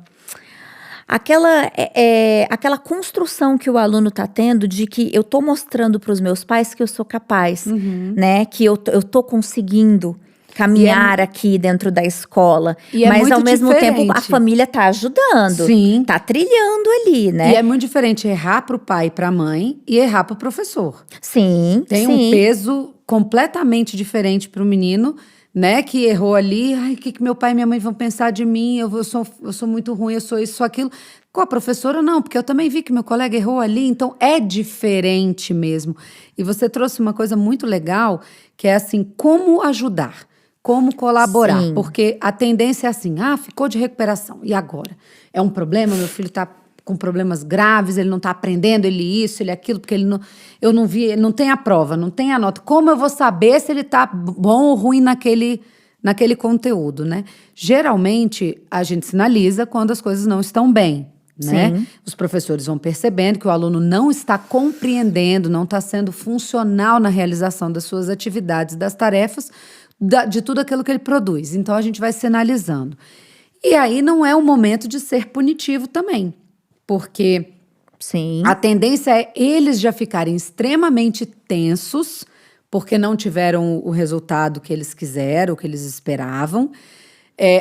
construção que o aluno está tendo de que eu estou mostrando para os meus pais que eu sou capaz, né? Que eu tô conseguindo caminhar aqui dentro da escola. E é mas muito ao mesmo tempo a diferente. família está ajudando. Sim. Tá trilhando ali, né? E é muito diferente errar para o pai e para a mãe e errar para o professor. Sim, Tem um peso completamente diferente para o menino, né? Que errou ali. Ai, o que meu pai e minha mãe vão pensar de mim? Eu sou muito ruim, eu sou isso, sou aquilo. Com a professora, não, porque eu também vi que meu colega errou ali. Então, é diferente mesmo. E você trouxe uma coisa muito legal, que é assim, como ajudar? Como colaborar? Sim. Porque a tendência é assim, ficou de recuperação. E agora? É um problema? Meu filho está com problemas graves, ele não está aprendendo, ele isso, ele aquilo, porque eu não vi, ele não tem a prova, não tem a nota. Como eu vou saber se ele está bom ou ruim naquele conteúdo, né? Geralmente, a gente sinaliza quando as coisas não estão bem, né? Sim. Os professores vão percebendo que o aluno não está compreendendo, não está sendo funcional na realização das suas atividades, das tarefas, de tudo aquilo que ele produz. Então, a gente vai sinalizando. E aí, não é o momento de ser punitivo também, porque Sim. a tendência é eles já ficarem extremamente tensos, porque não tiveram o resultado que eles quiseram, o que eles esperavam.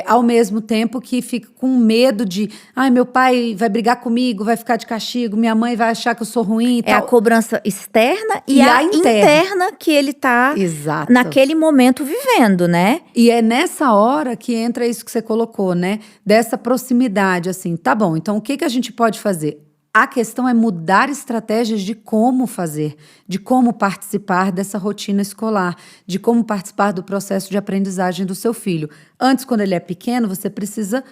Ao mesmo tempo que fica com medo de meu pai vai brigar comigo, vai ficar de castigo, minha mãe vai achar que eu sou ruim e É a tal. cobrança externa e a a interna que ele tá Exato. naquele momento vivendo, né? E é nessa hora que entra isso que você colocou, né? Dessa proximidade, assim, tá bom, então o que a gente pode fazer? A questão é mudar estratégias de como fazer, de como participar dessa rotina escolar, de como participar do processo de aprendizagem do seu filho. Antes, quando ele é pequeno, você precisa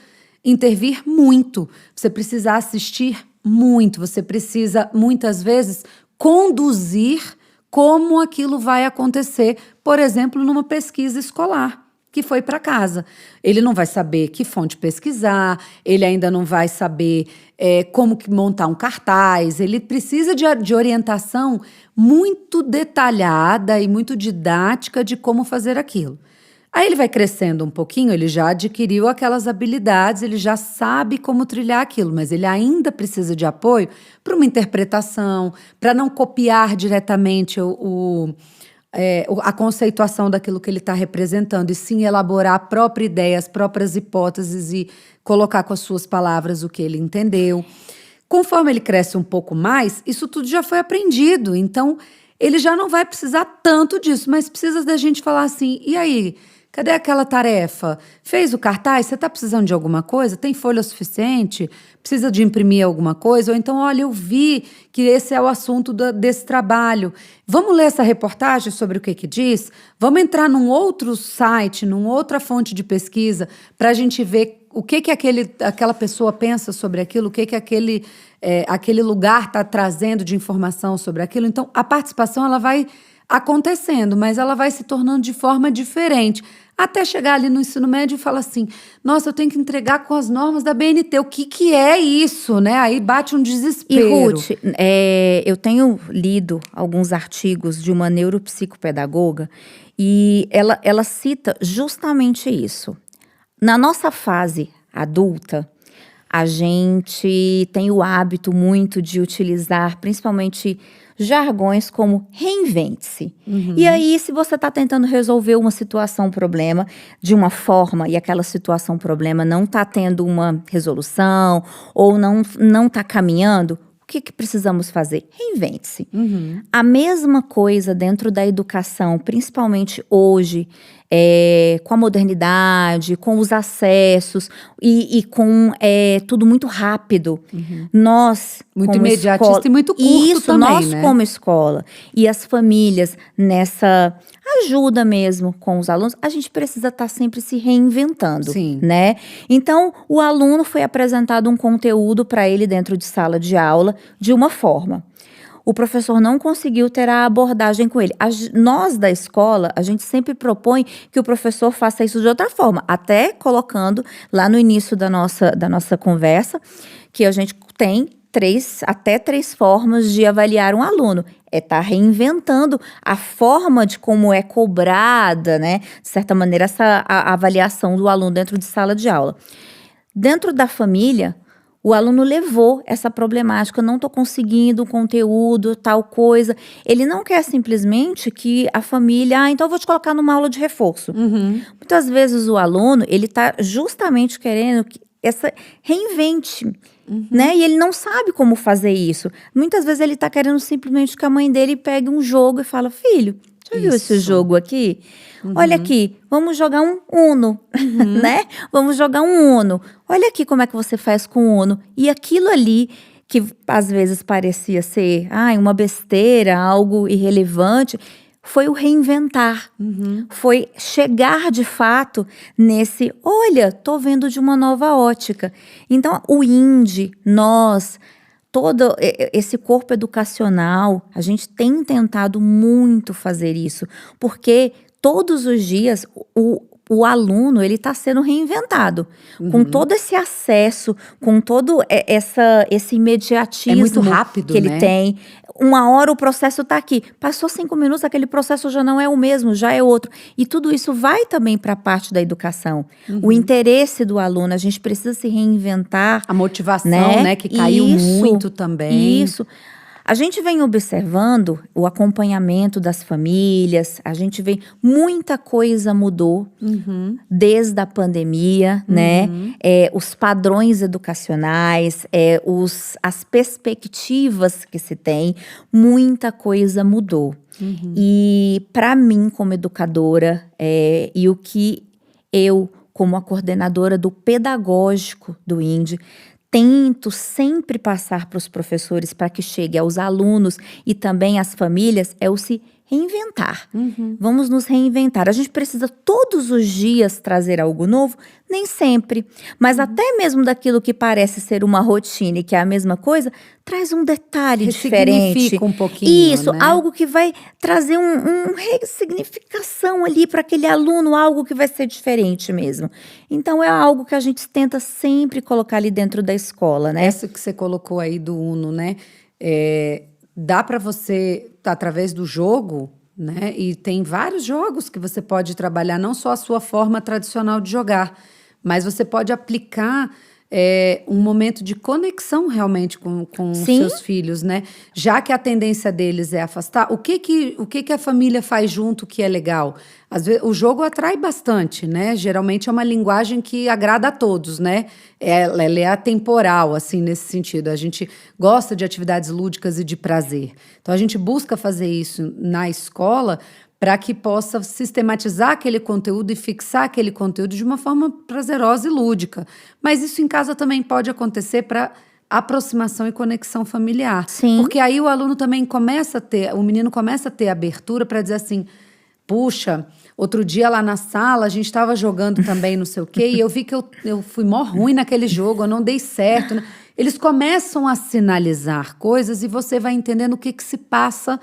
intervir muito, você precisa assistir muito, você precisa, muitas vezes, conduzir como aquilo vai acontecer, por exemplo, numa pesquisa escolar que foi para casa. Ele não vai saber que fonte pesquisar, ele ainda não vai saber como que montar um cartaz, ele precisa de orientação muito detalhada e muito didática de como fazer aquilo. Aí ele vai crescendo um pouquinho, ele já adquiriu aquelas habilidades, ele já sabe como trilhar aquilo, mas ele ainda precisa de apoio para uma interpretação, para não copiar diretamente a conceituação daquilo que ele está representando, e sim elaborar a própria ideia, as próprias hipóteses e colocar com as suas palavras o que ele entendeu. Conforme ele cresce um pouco mais, isso tudo já foi aprendido, então ele já não vai precisar tanto disso, mas precisa da gente falar assim, e aí, cadê aquela tarefa? Fez o cartaz? Você está precisando de alguma coisa? Tem folha suficiente? Precisa de imprimir alguma coisa? Ou então, olha, eu vi que esse é o assunto desse trabalho. Vamos ler essa reportagem sobre o que diz? Vamos entrar num outro site, numa outra fonte de pesquisa, para a gente ver o que aquela pessoa pensa sobre aquilo, o que aquele lugar está trazendo de informação sobre aquilo. Então, a participação ela vai acontecendo, mas ela vai se tornando de forma diferente. Até chegar ali no ensino médio e falar assim, nossa, eu tenho que entregar com as normas da BNT, o que é isso, né? Aí bate um desespero. E Ruth, eu tenho lido alguns artigos de uma neuropsicopedagoga e ela cita justamente isso. Na nossa fase adulta, a gente tem o hábito muito de utilizar, principalmente, jargões como reinvente-se. E aí, se você está tentando resolver uma situação, um problema, de uma forma e aquela situação, problema não está tendo uma resolução ou não está caminhando, o que precisamos fazer? Reinvente-se. A mesma coisa dentro da educação, principalmente hoje, com a modernidade, com os acessos e com tudo muito rápido. Nós, Muito como imediatista escola, e muito curto isso, também, nós né? como escola e as famílias nessa ajuda mesmo com os alunos, a gente precisa estar sempre se reinventando, Sim. né? Então, o aluno foi apresentado um conteúdo para ele dentro de sala de aula de uma forma. O professor não conseguiu ter a abordagem com ele. Nós da escola, a gente sempre propõe que o professor faça isso de outra forma, até colocando lá no início da nossa conversa, que a gente tem até três formas de avaliar um aluno. Tá reinventando a forma de como é cobrada, né? De certa maneira, a avaliação do aluno dentro de sala de aula. Dentro da família, o aluno levou essa problemática, não estou conseguindo o conteúdo, tal coisa. Ele não quer simplesmente que a família, então eu vou te colocar numa aula de reforço. Muitas vezes o aluno, ele está justamente querendo que essa reinvente, né? E ele não sabe como fazer isso. Muitas vezes ele está querendo simplesmente que a mãe dele pegue um jogo e fala, filho, já viu esse jogo aqui? Olha aqui, vamos jogar um Uno, né? Vamos jogar um Uno. Olha aqui como é que você faz com o Uno. E aquilo ali, que às vezes parecia ser uma besteira, algo irrelevante, foi o reinventar. Foi chegar de fato nesse, olha, tô vendo de uma nova ótica. Então, o INDE, nós, todo esse corpo educacional, a gente tem tentado muito fazer isso, porque todos os dias o aluno, ele está sendo reinventado, com todo esse acesso, com todo esse imediatismo muito rápido, que ele né? tem. Uma hora o processo está aqui, passou 5 minutos, aquele processo já não é o mesmo, já é outro. E tudo isso vai também para a parte da educação. O interesse do aluno, a gente precisa se reinventar. A motivação, né? Que caiu muito também. Isso. A gente vem observando o acompanhamento das famílias, a gente vê muita coisa mudou desde a pandemia, né? Os padrões educacionais, as perspectivas que se tem, muita coisa mudou. E para mim, como educadora, e o que eu, como a coordenadora do pedagógico do INDE, tento sempre passar para os professores para que chegue aos alunos e também às famílias, é o se reinventar. Vamos nos reinventar. A gente precisa todos os dias trazer algo novo? Nem sempre. Mas até mesmo daquilo que parece ser uma rotina e que é a mesma coisa, traz um detalhe diferente. Ressignifica um pouquinho, Isso, né? algo que vai trazer uma ressignificação ali para aquele aluno, algo que vai ser diferente mesmo. Então, é algo que a gente tenta sempre colocar ali dentro da escola, né? Essa que você colocou aí do Uno, né? Dá para você, através do jogo, né? E tem vários jogos que você pode trabalhar, não só a sua forma tradicional de jogar, mas você pode aplicar um momento de conexão realmente com os seus filhos, né? Já que a tendência deles é afastar, o que a família faz junto que é legal? Às vezes, o jogo atrai bastante, né? Geralmente é uma linguagem que agrada a todos, né? Ela é atemporal, assim, nesse sentido. A gente gosta de atividades lúdicas e de prazer. Então, a gente busca fazer isso na escola para que possa sistematizar aquele conteúdo e fixar aquele conteúdo de uma forma prazerosa e lúdica. Mas isso em casa também pode acontecer para aproximação e conexão familiar. Sim. Porque aí o aluno também o menino começa a ter abertura para dizer assim, puxa, outro dia lá na sala a gente estava jogando também não sei o quê, e eu vi que eu fui mó ruim naquele jogo, eu não dei certo, né? Eles começam a sinalizar coisas e você vai entendendo o que se passa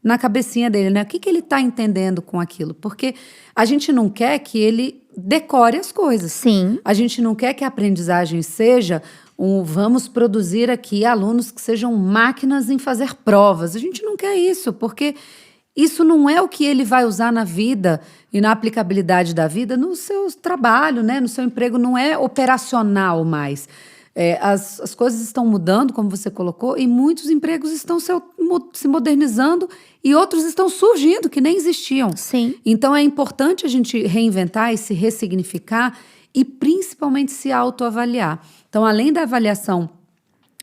na cabecinha dele, né? O que ele está entendendo com aquilo? Porque a gente não quer que ele decore as coisas. Sim. A gente não quer que a aprendizagem seja vamos produzir aqui alunos que sejam máquinas em fazer provas. A gente não quer isso, porque isso não é o que ele vai usar na vida e na aplicabilidade da vida no seu trabalho, né? No seu emprego, não é operacional mais. As coisas estão mudando, como você colocou, e muitos empregos estão se modernizando e outros estão surgindo que nem existiam. Sim. Então é importante a gente reinventar e se ressignificar e principalmente se autoavaliar. Então, além da avaliação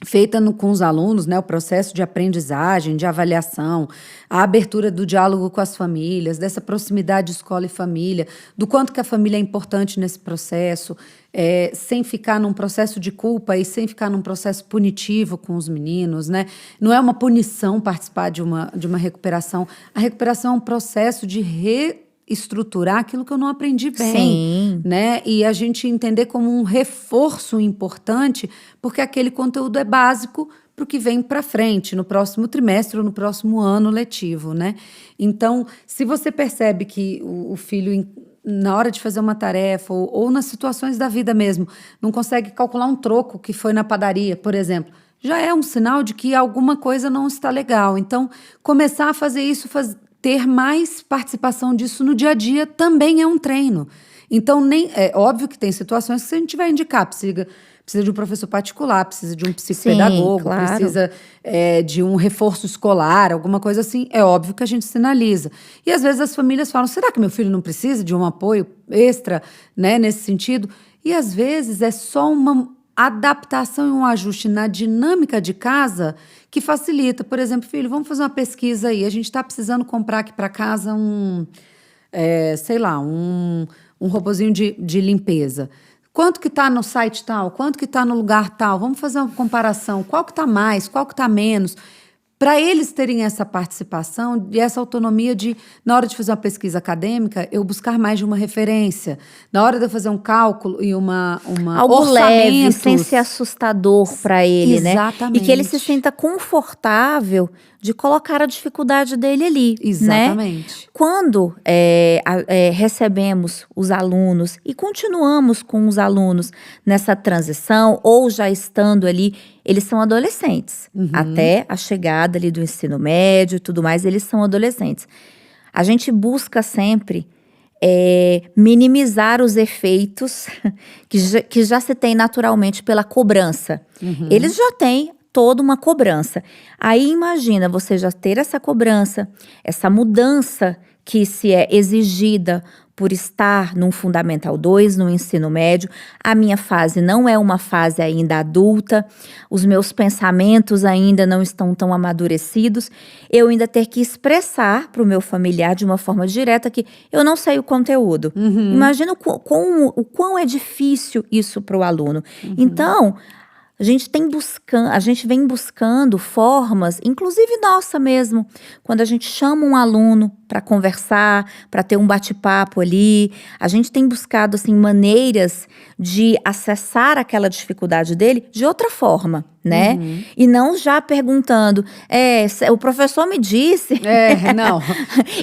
feita com os alunos, né, o processo de aprendizagem, de avaliação, a abertura do diálogo com as famílias, dessa proximidade escola e família, do quanto que a família é importante nesse processo, sem ficar num processo de culpa e sem ficar num processo punitivo com os meninos, né? Não é uma punição participar de uma recuperação. A recuperação é um processo de estruturar aquilo que eu não aprendi bem, Sim. né? E a gente entender como um reforço importante, porque aquele conteúdo é básico para o que vem para frente, no próximo trimestre ou no próximo ano letivo, né? Então, se você percebe que o filho, na hora de fazer uma tarefa ou nas situações da vida mesmo, não consegue calcular um troco que foi na padaria, por exemplo, já é um sinal de que alguma coisa não está legal. Então, começar a fazer isso, ter mais participação disso no dia a dia também é um treino. Então, é óbvio que tem situações que se a gente vai indicar, precisa de um professor particular, precisa de um psicopedagogo, Sim, claro. precisa de um reforço escolar, alguma coisa assim, é óbvio que a gente sinaliza. E às vezes as famílias falam, será que meu filho não precisa de um apoio extra, né, nesse sentido? E às vezes é só uma adaptação e um ajuste na dinâmica de casa que facilita. Por exemplo, filho, vamos fazer uma pesquisa aí. A gente está precisando comprar aqui para casa um robozinho de limpeza. Quanto que está no site tal? Quanto que está no lugar tal? Vamos fazer uma comparação. Qual que está mais? Qual que está menos? Para eles terem essa participação e essa autonomia de, na hora de fazer uma pesquisa acadêmica, eu buscar mais de uma referência. Na hora de eu fazer um cálculo e algo leve, orçamentos, sem ser assustador para ele, né? Exatamente. E que ele se sinta confortável de colocar a dificuldade dele ali, Exatamente. né? Quando recebemos os alunos e continuamos com os alunos nessa transição ou já estando ali, eles são adolescentes. Até a chegada ali do ensino médio e tudo mais, eles são adolescentes. A gente busca sempre minimizar os efeitos que já se tem naturalmente pela cobrança. Eles já têm toda uma cobrança. Aí imagina você já ter essa cobrança, essa mudança que se é exigida por estar num Fundamental 2, no ensino médio. A minha fase não é uma fase ainda adulta, os meus pensamentos ainda não estão tão amadurecidos. Eu ainda ter que expressar para o meu familiar de uma forma direta que eu não sei o conteúdo. Imagina o quão é difícil isso para o aluno. Então, a gente vem buscando formas, inclusive nossa mesmo, quando a gente chama um aluno para conversar, para ter um bate-papo ali, a gente tem buscado assim maneiras de acessar aquela dificuldade dele de outra forma, né? E não já perguntando, o professor me disse, não.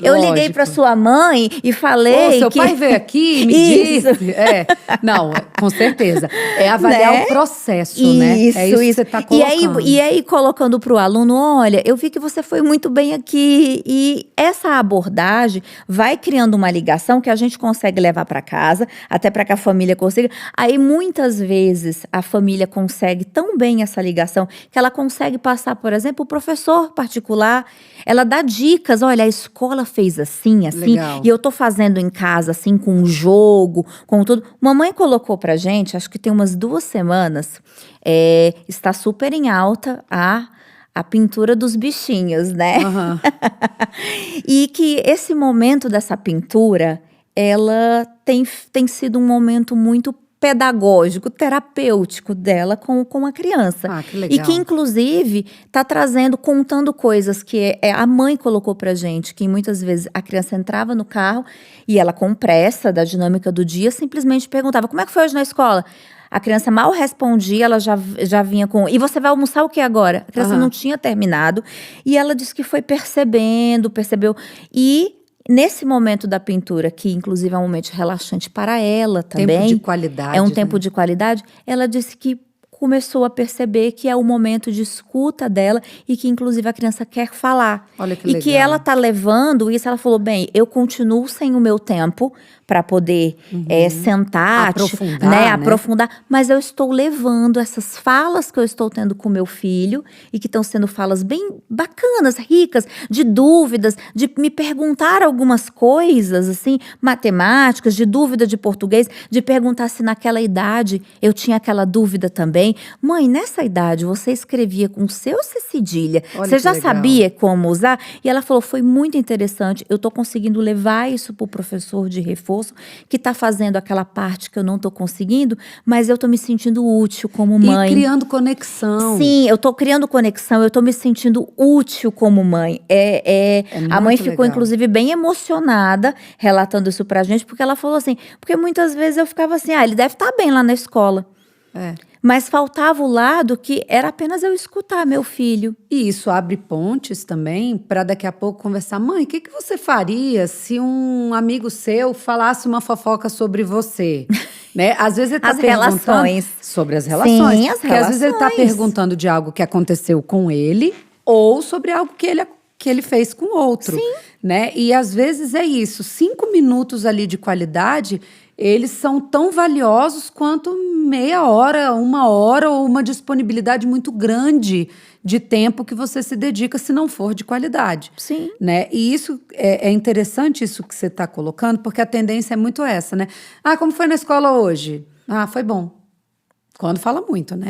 eu liguei para sua mãe e falei seu pai veio aqui e me Isso. disse. Não, com certeza. É avaliar Né? o processo, né? É isso que você está colocando. E aí colocando para o aluno, olha, eu vi que você foi muito bem aqui. E essa abordagem vai criando uma ligação que a gente consegue levar para casa, até para que a família consiga. Aí muitas vezes a família consegue tão bem essa ligação que ela consegue passar, por exemplo, o professor particular, ela dá dicas, olha, a escola fez assim, Legal. e eu tô fazendo em casa assim, com um jogo, com tudo. Mamãe colocou pra gente, acho que tem umas 2 semanas, está super em alta a pintura dos bichinhos, né? E que esse momento dessa pintura, ela tem sido um momento muito pedagógico, terapêutico dela com a criança. Ah, que legal. E que, inclusive, está contando coisas que a mãe colocou pra gente, que muitas vezes a criança entrava no carro e ela, com pressa da dinâmica do dia, simplesmente perguntava, como é que foi hoje na escola? A criança mal respondia, ela já vinha com, e você vai almoçar o que agora? A criança não tinha terminado, e ela disse que foi percebeu, e nesse momento da pintura, que inclusive é um momento relaxante para ela também. Tempo de qualidade. É um tempo de qualidade. Ela disse que começou a perceber que é o momento de escuta dela e que inclusive a criança quer falar. Olha que E que legal. ela tá levando isso, ela falou, bem, eu continuo sem o meu tempo para poder sentar, Aprofundar, né, né? aprofundar, mas eu estou levando essas falas que eu estou tendo com meu filho e que estão sendo falas bem bacanas, ricas, de dúvidas, de me perguntar algumas coisas, assim, matemáticas, de dúvida de português, de perguntar se naquela idade eu tinha aquela dúvida também. Mãe, nessa idade você escrevia com o seu cedilha, Olha você que já legal. sabia como usar? E ela falou, foi muito interessante, eu tô conseguindo levar isso pro professor de reforço, que tá fazendo aquela parte que eu não tô conseguindo, mas eu tô me sentindo útil como mãe. E criando conexão. Sim, eu tô criando conexão, eu tô me sentindo útil como mãe. A mãe muito ficou, legal. inclusive, bem emocionada relatando isso pra gente, porque ela falou assim, porque muitas vezes eu ficava assim, ele deve estar bem lá na escola. É. Mas faltava o lado que era apenas eu escutar meu filho. E isso abre pontes também para daqui a pouco conversar. Mãe, o que você faria se um amigo seu falasse uma fofoca sobre você? Né? Às vezes ele está As perguntando relações. sobre as relações. Sim, as Porque às vezes ele está relações. perguntando de algo que aconteceu com ele ou sobre algo que ele fez com outro. Sim. Né? E às vezes é isso. 5 minutos ali de qualidade, eles são tão valiosos quanto meia hora, 1 hora ou uma disponibilidade muito grande de tempo que você se dedica, se não for de qualidade. Sim. Né? E isso é interessante isso que você está colocando, porque a tendência é muito essa, né? Como foi na escola hoje? Foi bom. Quando fala muito, né?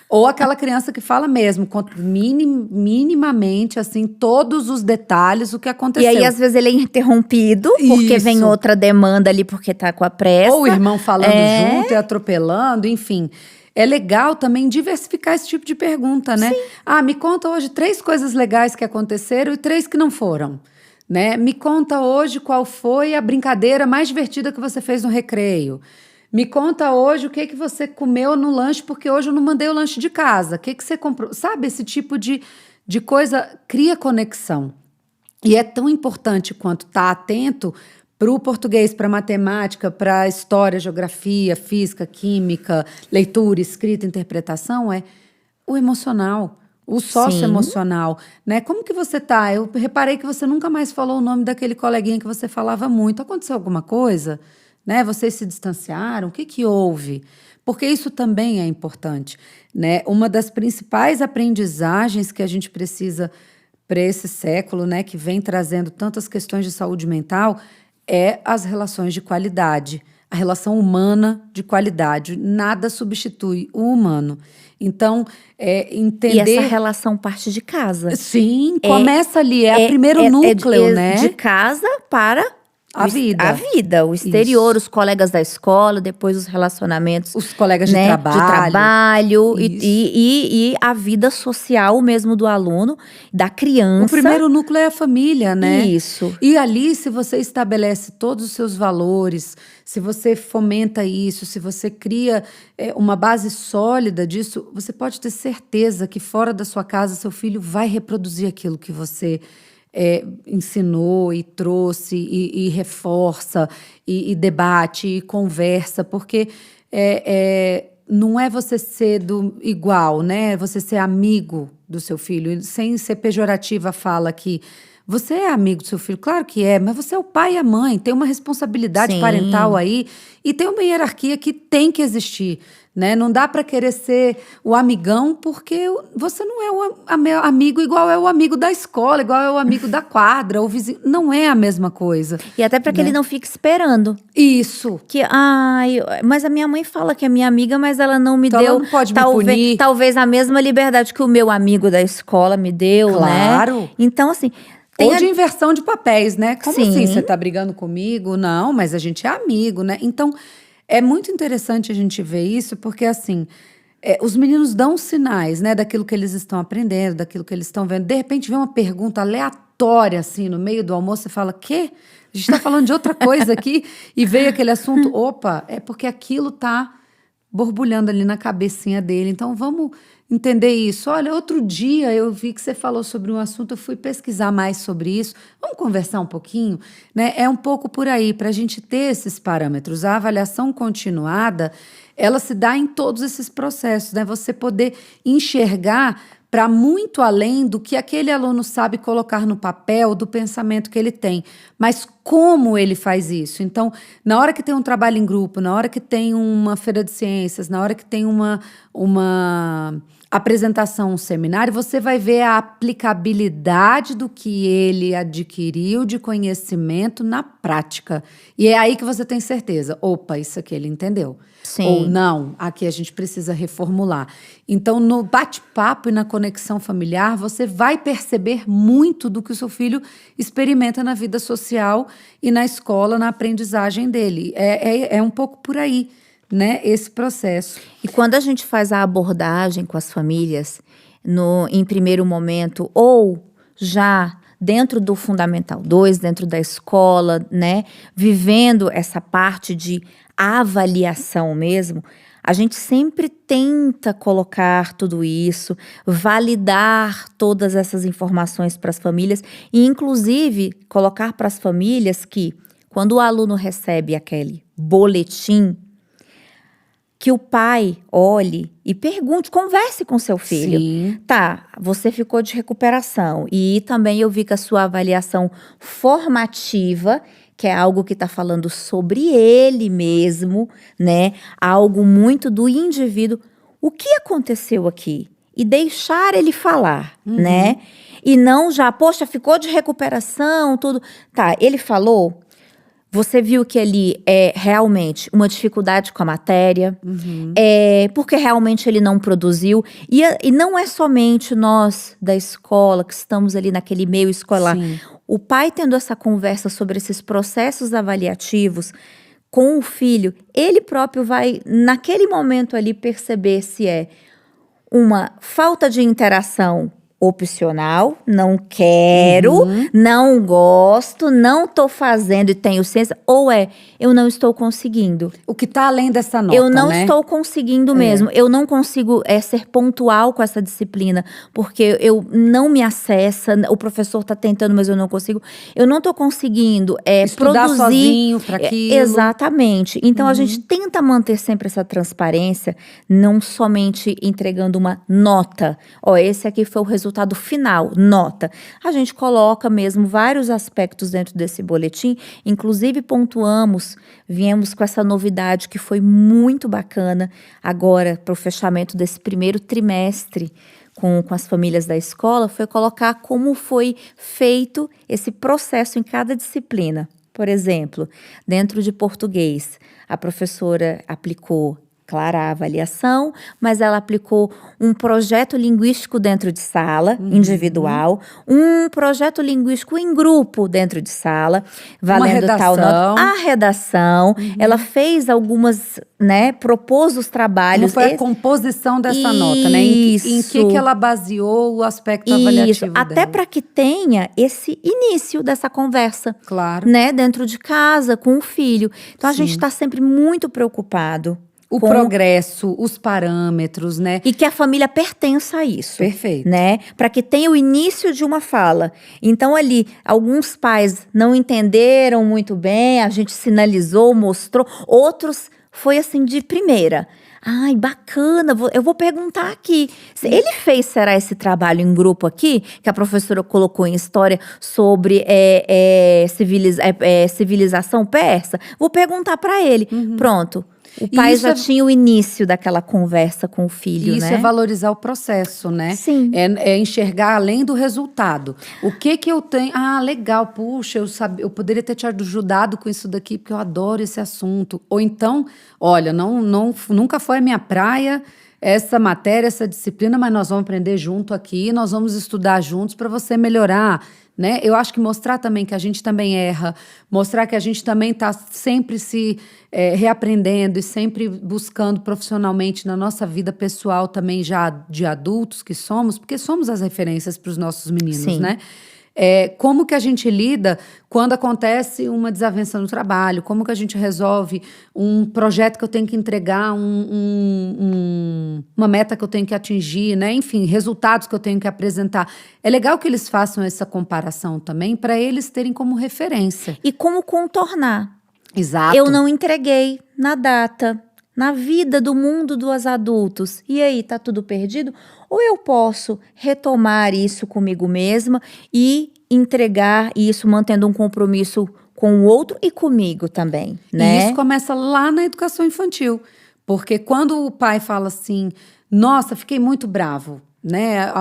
Ou aquela criança que fala mesmo, minimamente, assim, todos os detalhes, o que aconteceu. E aí, às vezes, ele é interrompido, porque vem Isso. outra demanda ali, porque tá com a pressa. Ou o irmão falando junto e atropelando, enfim. É legal também diversificar esse tipo de pergunta, né? Sim. Me conta hoje 3 coisas legais que aconteceram e 3 que não foram. Né? Me conta hoje qual foi a brincadeira mais divertida que você fez no recreio. Me conta hoje o que você comeu no lanche, porque hoje eu não mandei o lanche de casa. O que você comprou? Sabe, esse tipo de coisa cria conexão. E é tão importante quanto estar atento para o português, para a matemática, para a história, geografia, física, química, leitura, escrita, interpretação, é o emocional, o socioemocional, né? Como que você tá? Eu reparei que você nunca mais falou o nome daquele coleguinha que você falava muito. Aconteceu alguma coisa? Né? Vocês se distanciaram? O que houve? Porque isso também é importante, né? Uma das principais aprendizagens que a gente precisa para esse século, né, que vem trazendo tantas questões de saúde mental, é as relações de qualidade, a relação humana de qualidade. Nada substitui o humano. Então, entender... E essa relação parte de casa. Sim, começa ali, o primeiro núcleo, né? De casa para... A vida. A vida, o exterior, Isso. os colegas da escola, depois os relacionamentos. Os colegas de né, trabalho. De trabalho Isso. e a vida social mesmo do aluno, da criança. O primeiro núcleo é a família, né? Isso. E ali, se você estabelece todos os seus valores, se você fomenta isso, se você cria uma base sólida disso, você pode ter certeza que fora da sua casa, seu filho vai reproduzir aquilo que você ensinou e trouxe e reforça e debate e conversa, porque não é você ser igual, né? Você ser amigo do seu filho, sem ser pejorativa a fala que você é amigo do seu filho, claro que é, mas você é o pai e a mãe, tem uma responsabilidade Sim. parental aí e tem uma hierarquia que tem que existir. Né? Não dá para querer ser o amigão, porque você não é o amigo igual é o amigo da escola, igual é o amigo da quadra, o vizinho. Não é a mesma coisa. E até para que ele não fique esperando. Isso. Mas a minha mãe fala que é minha amiga, mas ela não me então deu. Ela não pode me punir. Talvez a mesma liberdade que o meu amigo da escola me deu, claro. Né? Então, assim. Ou de inversão de papéis, né? Como Sim. assim? Você tá brigando comigo? Não, mas a gente é amigo, né? Então, é muito interessante a gente ver isso, porque assim, os meninos dão sinais, né, daquilo que eles estão aprendendo, daquilo que eles estão vendo. De repente vem uma pergunta aleatória, assim, no meio do almoço, você fala, quê? A gente tá falando de outra coisa aqui, e veio aquele assunto, opa, é porque aquilo tá borbulhando ali na cabecinha dele. Então, vamos entender isso. Olha, outro dia eu vi que você falou sobre um assunto, eu fui pesquisar mais sobre isso. Vamos conversar um pouquinho, né? É um pouco por aí, para a gente ter esses parâmetros. A avaliação continuada, ela se dá em todos esses processos, né? Você poder enxergar para muito além do que aquele aluno sabe colocar no papel, do pensamento que ele tem, mas como ele faz isso. Então, na hora que tem um trabalho em grupo, na hora que tem uma feira de ciências, na hora que tem uma apresentação, um seminário, você vai ver a aplicabilidade do que ele adquiriu de conhecimento na prática. E é aí que você tem certeza. Opa, isso aqui ele entendeu. Sim. Ou não, aqui a gente precisa reformular. Então, no bate-papo e na conexão familiar, você vai perceber muito do que o seu filho experimenta na vida social e na escola, na aprendizagem dele. É um pouco por aí, né, esse processo. E quando a gente faz a abordagem com as famílias, em primeiro momento, ou já dentro do Fundamental 2, dentro da escola, né, vivendo essa parte de avaliação mesmo, a gente sempre tenta colocar tudo isso, validar todas essas informações para as famílias e, inclusive, colocar para as famílias que, quando o aluno recebe aquele boletim, que o pai olhe e pergunte, converse com seu filho. Sim. Tá, você ficou de recuperação e também eu vi que a sua avaliação formativa, que é algo que está falando sobre ele mesmo, né? Algo muito do indivíduo. O que aconteceu aqui? E deixar ele falar, né? E não já, poxa, ficou de recuperação, tudo. Tá, ele falou. Você viu que ali é realmente uma dificuldade com a matéria, porque realmente ele não produziu. E não é somente nós da escola que estamos ali naquele meio escolar. Sim. O pai tendo essa conversa sobre esses processos avaliativos com o filho, ele próprio vai, naquele momento ali, perceber se é uma falta de interação opcional, não quero, não gosto, não tô fazendo e tenho ciência, ou eu não estou conseguindo. O que está além dessa nota, Eu não né? estou conseguindo mesmo, eu não consigo ser pontual com essa disciplina, porque eu não me acessa, o professor está tentando, mas eu não consigo. Eu não estou conseguindo Estudar produzir. sozinho para aquilo. Exatamente. Então, a gente tenta manter sempre essa transparência, não somente entregando uma nota. Ó, esse aqui foi o resultado final, nota. A gente coloca mesmo vários aspectos dentro desse boletim, inclusive pontuamos, viemos com essa novidade que foi muito bacana agora para o fechamento desse primeiro trimestre com as famílias da escola, foi colocar como foi feito esse processo em cada disciplina. Por exemplo, dentro de português, a professora aplicou, claro, a avaliação, mas ela aplicou um projeto linguístico dentro de sala, individual, um projeto linguístico em grupo dentro de sala, valendo tal nota. A redação, ela fez algumas, né, propôs os trabalhos. Como foi a composição dessa nota, né? Em que ela baseou o aspecto avaliativo dela. Até para que tenha esse início dessa conversa. Claro. Né, dentro de casa, com o filho. Então, a gente está sempre muito preocupado. O progresso, os parâmetros, né? E que a família pertença a isso. Perfeito. Né? Para que tenha o início de uma fala. Então, ali, alguns pais não entenderam muito bem, a gente sinalizou, mostrou. Outros foi assim, de primeira. Ai, bacana, eu vou perguntar aqui. Ele fez, será, esse trabalho em grupo aqui, que a professora colocou em história sobre civilização persa? Vou perguntar para ele. Pronto. O pai já tinha o início daquela conversa com o filho, isso, né? Isso é valorizar o processo, né? Sim. É enxergar além do resultado. O que eu tenho... Ah, legal, puxa, eu poderia ter te ajudado com isso daqui, porque eu adoro esse assunto. Ou então, olha, nunca foi a minha praia essa matéria, essa disciplina, mas nós vamos aprender junto aqui, nós vamos estudar juntos para você melhorar, né? Eu acho que mostrar também que a gente também erra, mostrar que a gente também está sempre se reaprendendo e sempre buscando profissionalmente na nossa vida pessoal também já de adultos que somos, porque somos as referências para os nossos meninos, Sim. né? Como que a gente lida quando acontece uma desavença no trabalho, como que a gente resolve um projeto que eu tenho que entregar, uma meta que eu tenho que atingir, né? Enfim, resultados que eu tenho que apresentar. É legal que eles façam essa comparação também para eles terem como referência. E como contornar? Exato. Eu não entreguei na data, na vida do mundo dos adultos. E aí, tá tudo perdido? Ou eu posso retomar isso comigo mesma e entregar isso mantendo um compromisso com o outro e comigo também, né? E isso começa lá na educação infantil. Porque quando o pai fala assim, nossa, fiquei muito bravo, né?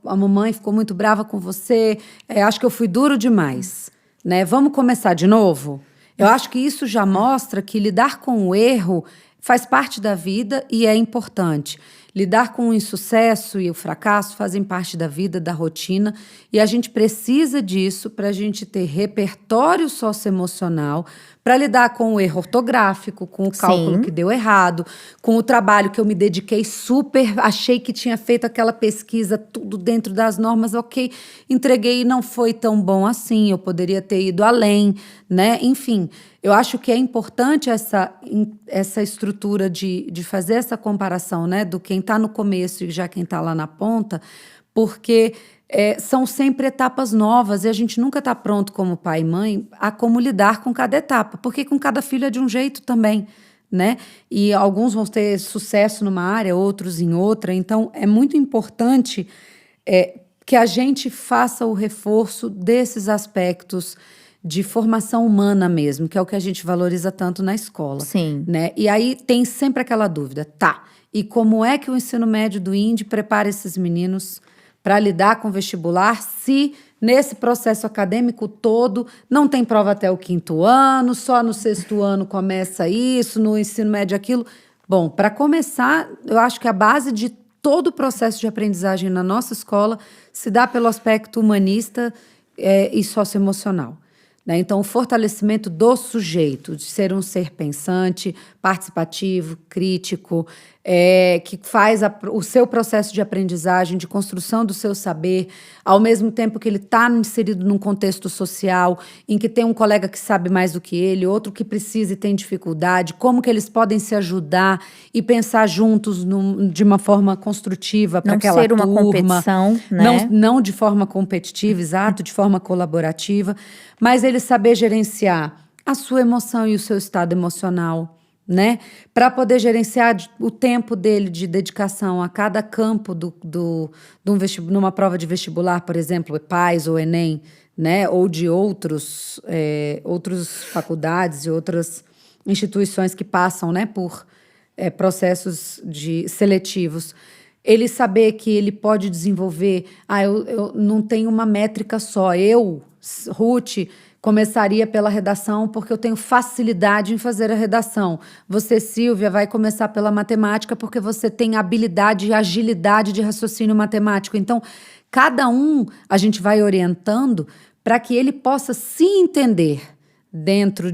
A mamãe ficou muito brava com você, acho que eu fui duro demais, né? Vamos começar de novo? Eu acho que isso já mostra que lidar com o erro faz parte da vida e é importante. Lidar com o insucesso e o fracasso fazem parte da vida, da rotina, e a gente precisa disso para a gente ter repertório socioemocional para lidar com o erro ortográfico, com o cálculo que deu errado, com o trabalho que eu me dediquei super, achei que tinha feito aquela pesquisa, tudo dentro das normas, ok, entreguei e não foi tão bom assim, eu poderia ter ido além, né? Enfim, eu acho que é importante essa estrutura de fazer essa comparação, né? Do quem está no começo e já quem está lá na ponta, porque são sempre etapas novas e a gente nunca está pronto como pai e mãe a como lidar com cada etapa, porque com cada filho é de um jeito também, né? E alguns vão ter sucesso numa área, outros em outra, então é muito importante que a gente faça o reforço desses aspectos de formação humana mesmo, que é o que a gente valoriza tanto na escola. Sim. Né? E aí tem sempre aquela dúvida, tá, e como é que o ensino médio do INDE prepara esses meninos para lidar com o vestibular se nesse processo acadêmico todo não tem prova até o 5º ano, só no 6º ano começa isso, no ensino médio aquilo? Bom, para começar, eu acho que a base de todo o processo de aprendizagem na nossa escola se dá pelo aspecto humanista e socioemocional. Né? Então, o fortalecimento do sujeito, de ser um ser pensante, participativo, crítico, que faz o seu processo de aprendizagem, de construção do seu saber, ao mesmo tempo que ele está inserido num contexto social, em que tem um colega que sabe mais do que ele, outro que precisa e tem dificuldade, como que eles podem se ajudar e pensar juntos de uma forma construtiva para aquela turma. Não ser uma competição, né? Não de forma competitiva, exato, de forma colaborativa, mas ele saber gerenciar a sua emoção e o seu estado emocional, né? Para poder gerenciar o tempo dele de dedicação a cada campo numa prova de vestibular, por exemplo, PAS ou Enem, né? Ou de outras faculdades e outras instituições que passam, né, por processos seletivos. Ele saber que ele pode desenvolver, eu não tenho uma métrica só, Ruth, começaria pela redação porque eu tenho facilidade em fazer a redação. Você, Silvia, vai começar pela matemática porque você tem habilidade e agilidade de raciocínio matemático. Então, cada um a gente vai orientando para que ele possa se entender dentro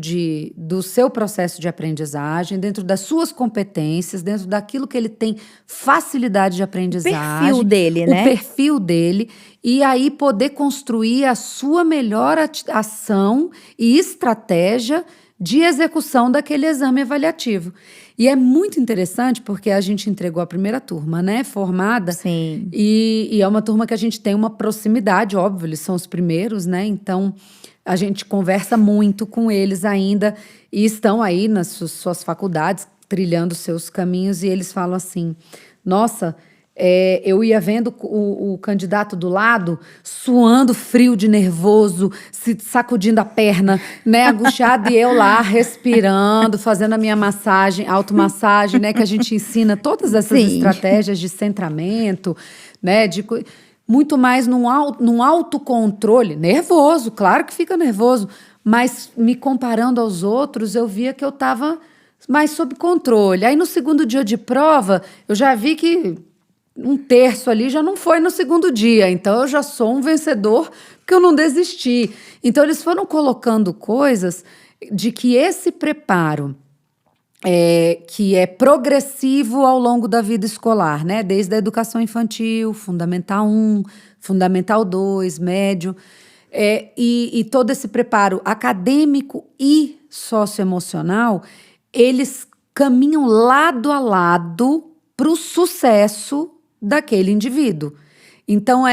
do seu processo de aprendizagem, dentro das suas competências, dentro daquilo que ele tem facilidade de aprendizagem. O perfil dele, né? O perfil dele. E aí poder construir a sua melhor ação e estratégia de execução daquele exame avaliativo. E é muito interessante porque a gente entregou a primeira turma, né, formada. Sim. E é uma turma que a gente tem uma proximidade, óbvio, eles são os primeiros, né, então a gente conversa muito com eles ainda e estão aí nas suas faculdades, trilhando seus caminhos, e eles falam assim, nossa, eu ia vendo o candidato do lado, suando frio de nervoso, se sacudindo a perna, né, angustiado, e eu lá respirando, fazendo a minha massagem, automassagem, né, que a gente ensina todas essas estratégias de centramento, né, muito mais num autocontrole, nervoso, claro que fica nervoso, mas me comparando aos outros, eu via que eu estava mais sob controle. Aí no segundo dia de prova, eu já vi que 1/3 ali já não foi no segundo dia, então eu já sou um vencedor porque eu não desisti. Então eles foram colocando coisas de que esse preparo que é progressivo ao longo da vida escolar, né? Desde a educação infantil, Fundamental 1, Fundamental 2, médio, E todo esse preparo acadêmico e socioemocional, eles caminham lado a lado para o sucesso daquele indivíduo. Então,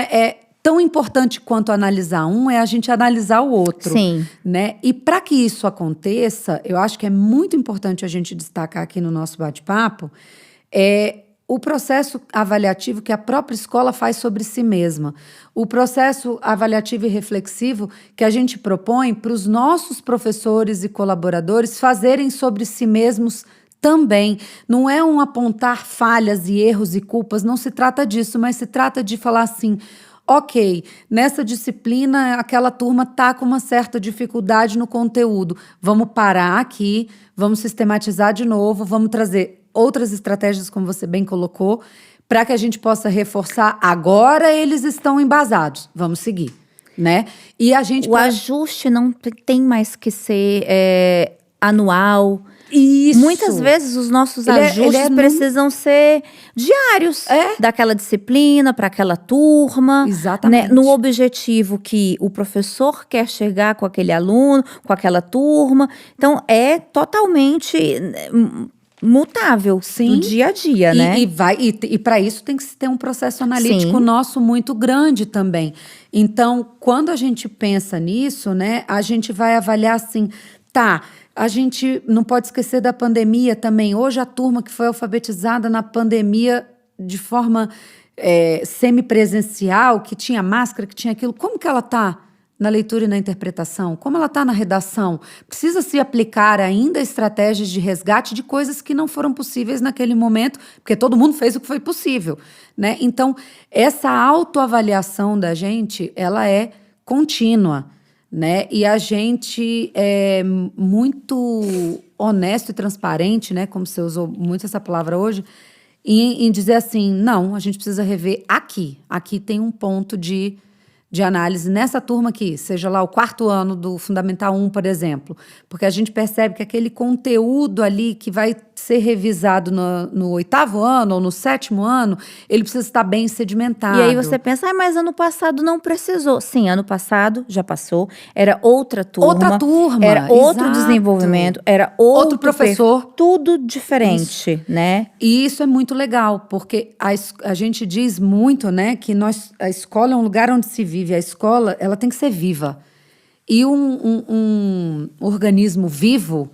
tão importante quanto analisar um é a gente analisar o outro. Sim. Né? E para que isso aconteça, eu acho que é muito importante a gente destacar aqui no nosso bate-papo o processo avaliativo que a própria escola faz sobre si mesma. O processo avaliativo e reflexivo que a gente propõe para os nossos professores e colaboradores fazerem sobre si mesmos também. Não é um apontar falhas e erros e culpas, não se trata disso, mas se trata de falar assim: ok, nessa disciplina aquela turma está com uma certa dificuldade no conteúdo. Vamos parar aqui, vamos sistematizar de novo, vamos trazer outras estratégias, como você bem colocou, para que a gente possa reforçar. Agora eles estão embasados, vamos seguir, né? E a gente... O ajuste não tem mais que ser anual. Isso. Muitas vezes os nossos ajustes precisam ser diários daquela disciplina, para aquela turma. Exatamente. Né, no objetivo que o professor quer chegar com aquele aluno, com aquela turma. Então, é totalmente mutável. Sim. Do dia a dia, né? E para isso tem que ter um processo analítico Sim. nosso muito grande também. Então, quando a gente pensa nisso, né, a gente vai avaliar assim, a gente não pode esquecer da pandemia também. Hoje a turma que foi alfabetizada na pandemia de forma semipresencial, que tinha máscara, que tinha aquilo, como que ela está na leitura e na interpretação? Como ela está na redação? Precisa se aplicar ainda estratégias de resgate de coisas que não foram possíveis naquele momento, porque todo mundo fez o que foi possível, né? Então, essa autoavaliação da gente, ela é contínua, né? E a gente é muito honesto e transparente, né? Como você usou muito essa palavra hoje, em dizer assim, não, a gente precisa rever aqui. Aqui tem um ponto de análise nessa turma aqui, seja lá o 4º ano do Fundamental 1, por exemplo, porque a gente percebe que aquele conteúdo ali que vai ser revisado no 8º ano ou no 7º ano, ele precisa estar bem sedimentado. E aí você pensa, mas ano passado não precisou. Sim, ano passado já passou, era outra turma. Outra turma, era outro exato. Desenvolvimento, era outro professor. Tudo diferente, Isso. né? E isso é muito legal, porque a gente diz muito, né, que a escola é um lugar onde se vive. A escola, ela tem que ser viva. E um organismo vivo,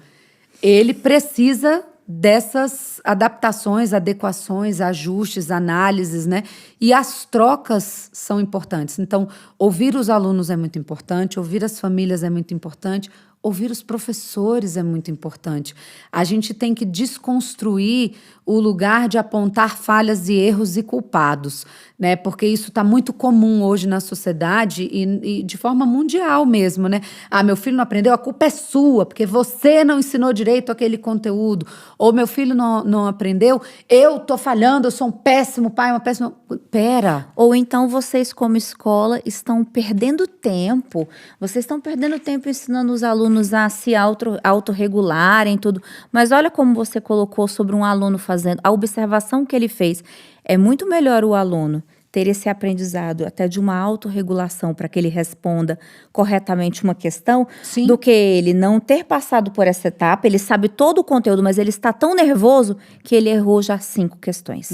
ele precisa dessas adaptações, adequações, ajustes, análises, né? E as trocas são importantes. Então, ouvir os alunos é muito importante, ouvir as famílias é muito importante, ouvir os professores é muito importante. A gente tem que desconstruir o lugar de apontar falhas e erros e culpados, né? Porque isso está muito comum hoje na sociedade e de forma mundial mesmo, né? Meu filho não aprendeu, a culpa é sua, porque você não ensinou direito aquele conteúdo. Ou meu filho não aprendeu, eu tô falhando, eu sou um péssimo pai, uma péssima... Pera! Ou então vocês, como escola, estão perdendo tempo. Vocês estão perdendo tempo ensinando os alunos a se autorregularem, tudo. Mas olha como você colocou sobre um aluno fazendo. A observação que ele fez. É muito melhor o aluno ter esse aprendizado até de uma autorregulação para que ele responda corretamente uma questão, Sim. do que ele não ter passado por essa etapa. Ele sabe todo o conteúdo, mas ele está tão nervoso que ele errou já 5 questões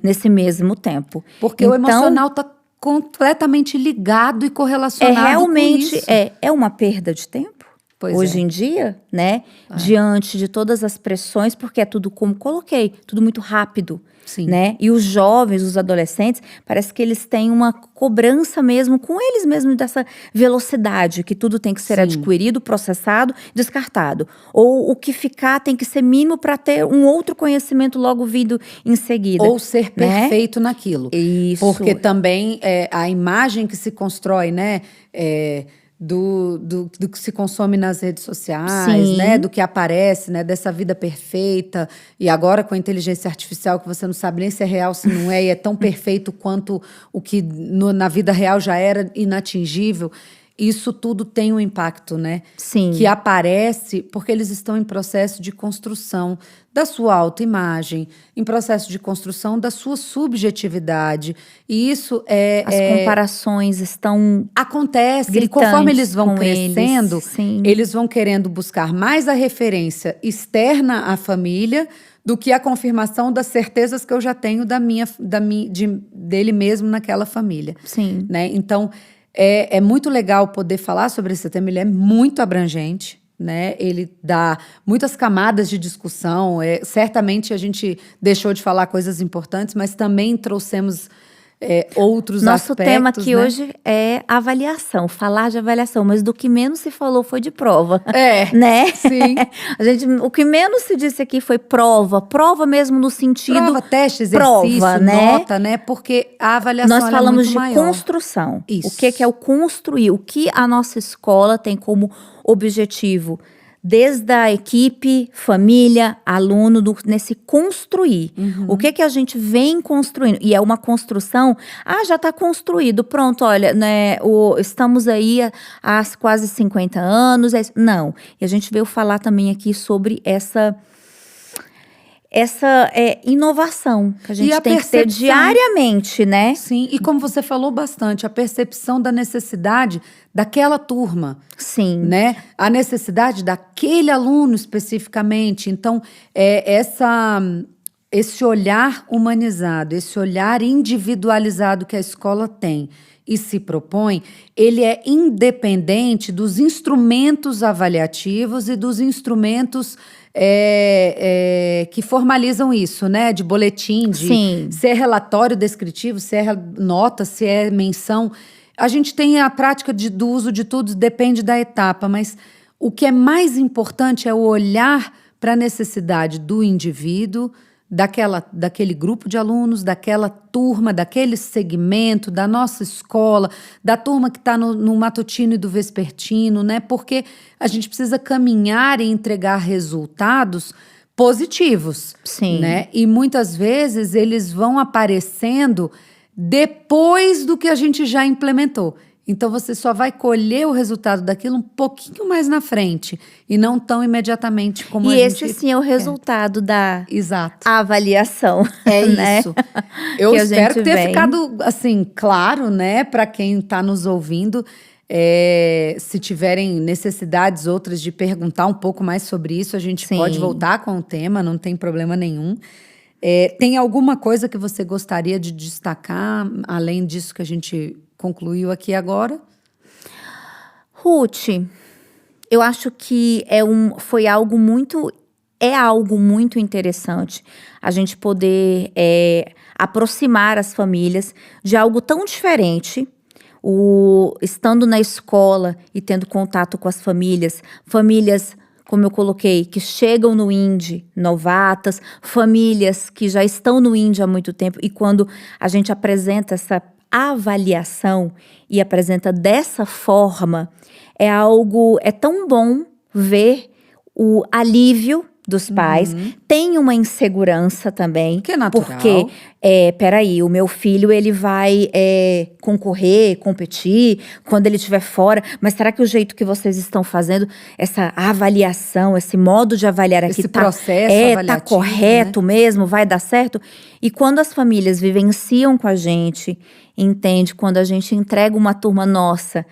nesse mesmo tempo. Porque o emocional está completamente ligado e correlacionado com isso. É uma perda de tempo. Hoje em dia, né? Diante de todas as pressões, porque é tudo, como coloquei, tudo muito rápido. Sim. Né? E os jovens, os adolescentes, parece que eles têm uma cobrança mesmo com eles mesmos dessa velocidade, que tudo tem que ser adquirido, processado, descartado. Ou o que ficar tem que ser mínimo para ter um outro conhecimento logo vindo em seguida. Ou ser perfeito naquilo. Isso. Porque também a imagem que se constrói, né? Do que se consome nas redes sociais, né? Do que aparece, né? Dessa vida perfeita. E agora com a inteligência artificial, que você não sabe nem se é real, se não é, e é tão perfeito quanto o que na vida real já era inatingível. isso tudo tem um impacto, né? Sim. Que aparece porque eles estão em processo de construção da sua autoimagem, em processo de construção da sua subjetividade. E isso As comparações estão acontece, e conforme eles gritantes vão com crescendo, eles. Sim. eles vão querendo buscar mais a referência externa à família do que a confirmação das certezas que eu já tenho dele mesmo naquela família. Sim. Né? Então, é muito legal poder falar sobre esse tema, ele é muito abrangente, né? Ele dá muitas camadas de discussão, certamente a gente deixou de falar coisas importantes, mas também trouxemos outros Nosso aspectos. tema aqui, né? hoje é avaliação, falar de avaliação, mas do que menos se falou foi de prova. Né? Sim. O que menos se disse aqui foi prova mesmo no sentido Prova, teste, exercício, prova, né? nota, né? Porque a avaliação Nós falamos é muito de maior. construção. Isso. O que é o construir? O que a nossa escola tem como objetivo? Desde a equipe, família, aluno, nesse construir. O que a gente vem construindo? E é uma construção, já está construído, pronto, olha, né, estamos aí há quase 50 anos. Não, e a gente veio falar também aqui sobre essa inovação que a gente tem que ter diariamente, né? Sim, e como você falou bastante, a percepção da necessidade daquela turma. Sim. Né? A necessidade daquele aluno especificamente. Então, esse olhar humanizado, esse olhar individualizado que a escola tem e se propõe, ele é independente dos instrumentos avaliativos e dos instrumentos que formalizam isso, né? De boletim, se é relatório descritivo, se é nota, se é menção. A gente tem a prática do uso de tudo, depende da etapa, mas o que é mais importante é o olhar para a necessidade do indivíduo, daquele grupo de alunos, daquela turma, daquele segmento, da nossa escola, da turma que está no matutino e do vespertino, né? Porque a gente precisa caminhar e entregar resultados positivos. Sim. Né? E muitas vezes eles vão aparecendo depois do que a gente já implementou. Então, você só vai colher o resultado daquilo um pouquinho mais na frente e não tão imediatamente como a gente... E esse, sim, é o resultado da avaliação. Né? Isso. Eu espero que tenha vem. ficado, assim, claro, né, para quem está nos ouvindo. Se tiverem necessidades outras de perguntar um pouco mais sobre isso, a gente pode voltar com o tema, não tem problema nenhum. Tem alguma coisa que você gostaria de destacar, além disso que a gente concluiu aqui agora? Ruth, eu acho que foi algo muito interessante a gente poder aproximar as famílias de algo tão diferente. Estando na escola e tendo contato com as famílias, como eu coloquei, que chegam no INDE novatas, famílias que já estão no INDE há muito tempo, e quando a gente apresenta essa avaliação e apresenta dessa forma, é tão bom ver o alívio dos pais. Tem uma insegurança também. Que é natural. Porque, peraí, o meu filho, ele vai competir quando ele estiver fora, mas será que o jeito que vocês estão fazendo, essa avaliação, esse modo de avaliar aqui, esse processo avaliativo, tá correto, né? Mesmo, vai dar certo? E quando as famílias vivenciam com a gente, entende, quando a gente entrega uma turma nossa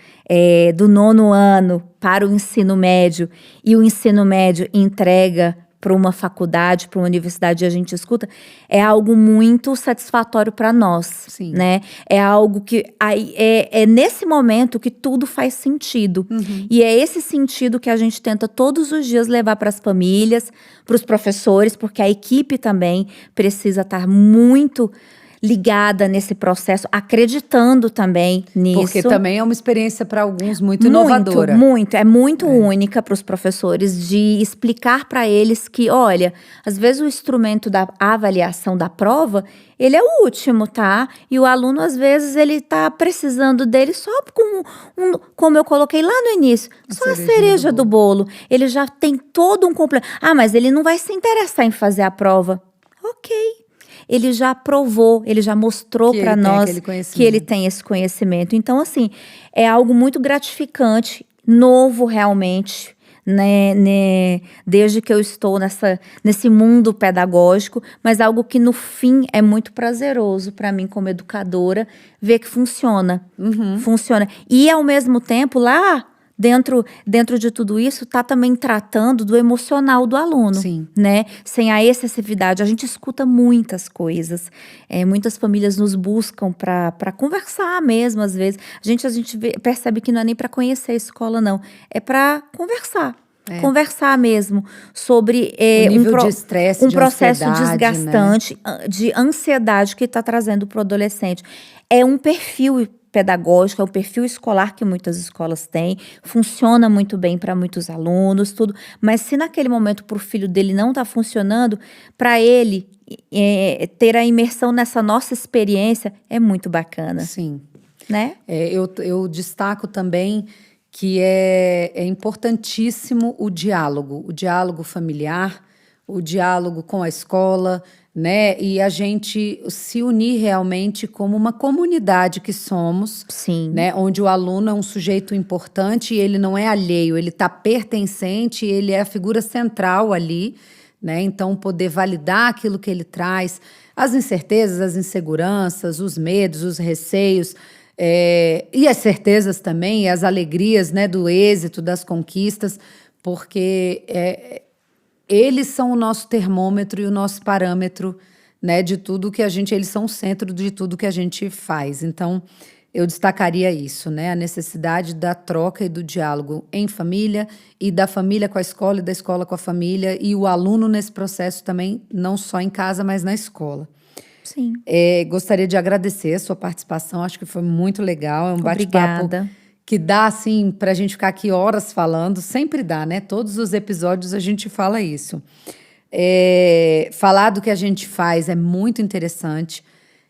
do 9º ano para o ensino médio, e o ensino médio entrega para uma faculdade, para uma universidade, e a gente escuta, é algo muito satisfatório para nós. Sim. Né? É algo que é nesse momento que tudo faz sentido. E é esse sentido que a gente tenta todos os dias levar para as famílias, para os professores, porque a equipe também precisa estar muito ligada nesse processo, acreditando também nisso. Porque também é uma experiência para alguns muito inovadora. Muito única para os professores, de explicar para eles que, olha, às vezes o instrumento da avaliação da prova, ele é o último, tá? E o aluno, às vezes, ele tá precisando dele só com como eu coloquei lá no início, só a cereja do bolo. Ele já tem todo um complemento. Mas ele não vai se interessar em fazer a prova. Ok. ele já provou, ele já mostrou Que para ele tem nós aquele que ele conhecimento. tem esse conhecimento. Então, assim, é algo muito gratificante, novo realmente, né, desde que eu estou nesse mundo pedagógico, mas algo que no fim é muito prazeroso para mim como educadora, ver que funciona. Funciona. E ao mesmo tempo, lá dentro de tudo isso, tá também tratando do emocional do aluno, Sim. né? Sem a excessividade. A gente escuta muitas coisas. Muitas famílias nos buscam para conversar mesmo, às vezes. A gente percebe que não é nem para conhecer a escola, não. É para conversar. Conversar mesmo sobre O nível de estresse, um de processo ansiedade, né? desgastante, de ansiedade que está trazendo para o adolescente. É um perfil pedagógico, é um perfil escolar que muitas escolas têm, funciona muito bem para muitos alunos, tudo. Mas se naquele momento para o filho dele não está funcionando, para ele ter a imersão nessa nossa experiência é muito bacana, Sim. né? Eu destaco também que é importantíssimo o diálogo familiar, o diálogo com a escola, né? E a gente se unir realmente como uma comunidade que somos, Sim. né? Onde o aluno é um sujeito importante e ele não é alheio, ele está pertencente, ele é a figura central ali, né? Então, poder validar aquilo que ele traz, as incertezas, as inseguranças, os medos, os receios, e as certezas também, e as alegrias, né, do êxito, das conquistas, porque eles são o nosso termômetro e o nosso parâmetro, né, de tudo que eles são o centro de tudo que a gente faz. Então, eu destacaria isso, né, a necessidade da troca e do diálogo em família, e da família com a escola e da escola com a família, e o aluno nesse processo também, não só em casa, mas na escola. Sim. Gostaria de agradecer a sua participação, acho que foi muito legal, é um bate-papo Obrigada. que dá, assim, pra gente ficar aqui horas falando, sempre dá, né? Todos os episódios a gente fala isso. Falar do que a gente faz é muito interessante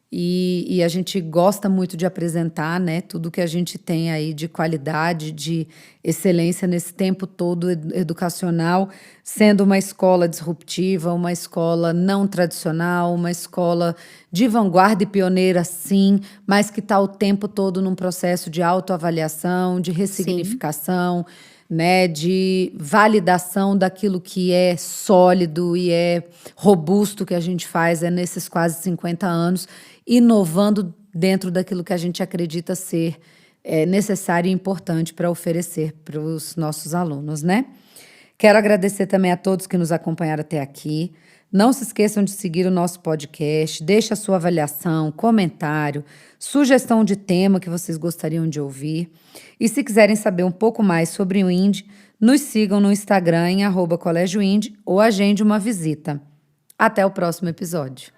e a gente gosta muito de apresentar, né, tudo que a gente tem aí de qualidade, de excelência nesse tempo todo educacional, sendo uma escola disruptiva, uma escola não tradicional, uma escola de vanguarda e pioneira, sim, mas que está o tempo todo num processo de autoavaliação, de ressignificação, né, de validação daquilo que é sólido e é robusto que a gente faz nesses quase 50 anos, inovando dentro daquilo que a gente acredita ser necessário e importante para oferecer para os nossos alunos, né? Quero agradecer também a todos que nos acompanharam até aqui. Não se esqueçam de seguir o nosso podcast, deixe a sua avaliação, comentário, sugestão de tema que vocês gostariam de ouvir. E se quiserem saber um pouco mais sobre o INDE, nos sigam no Instagram em @colégioINDE ou agende uma visita. Até o próximo episódio.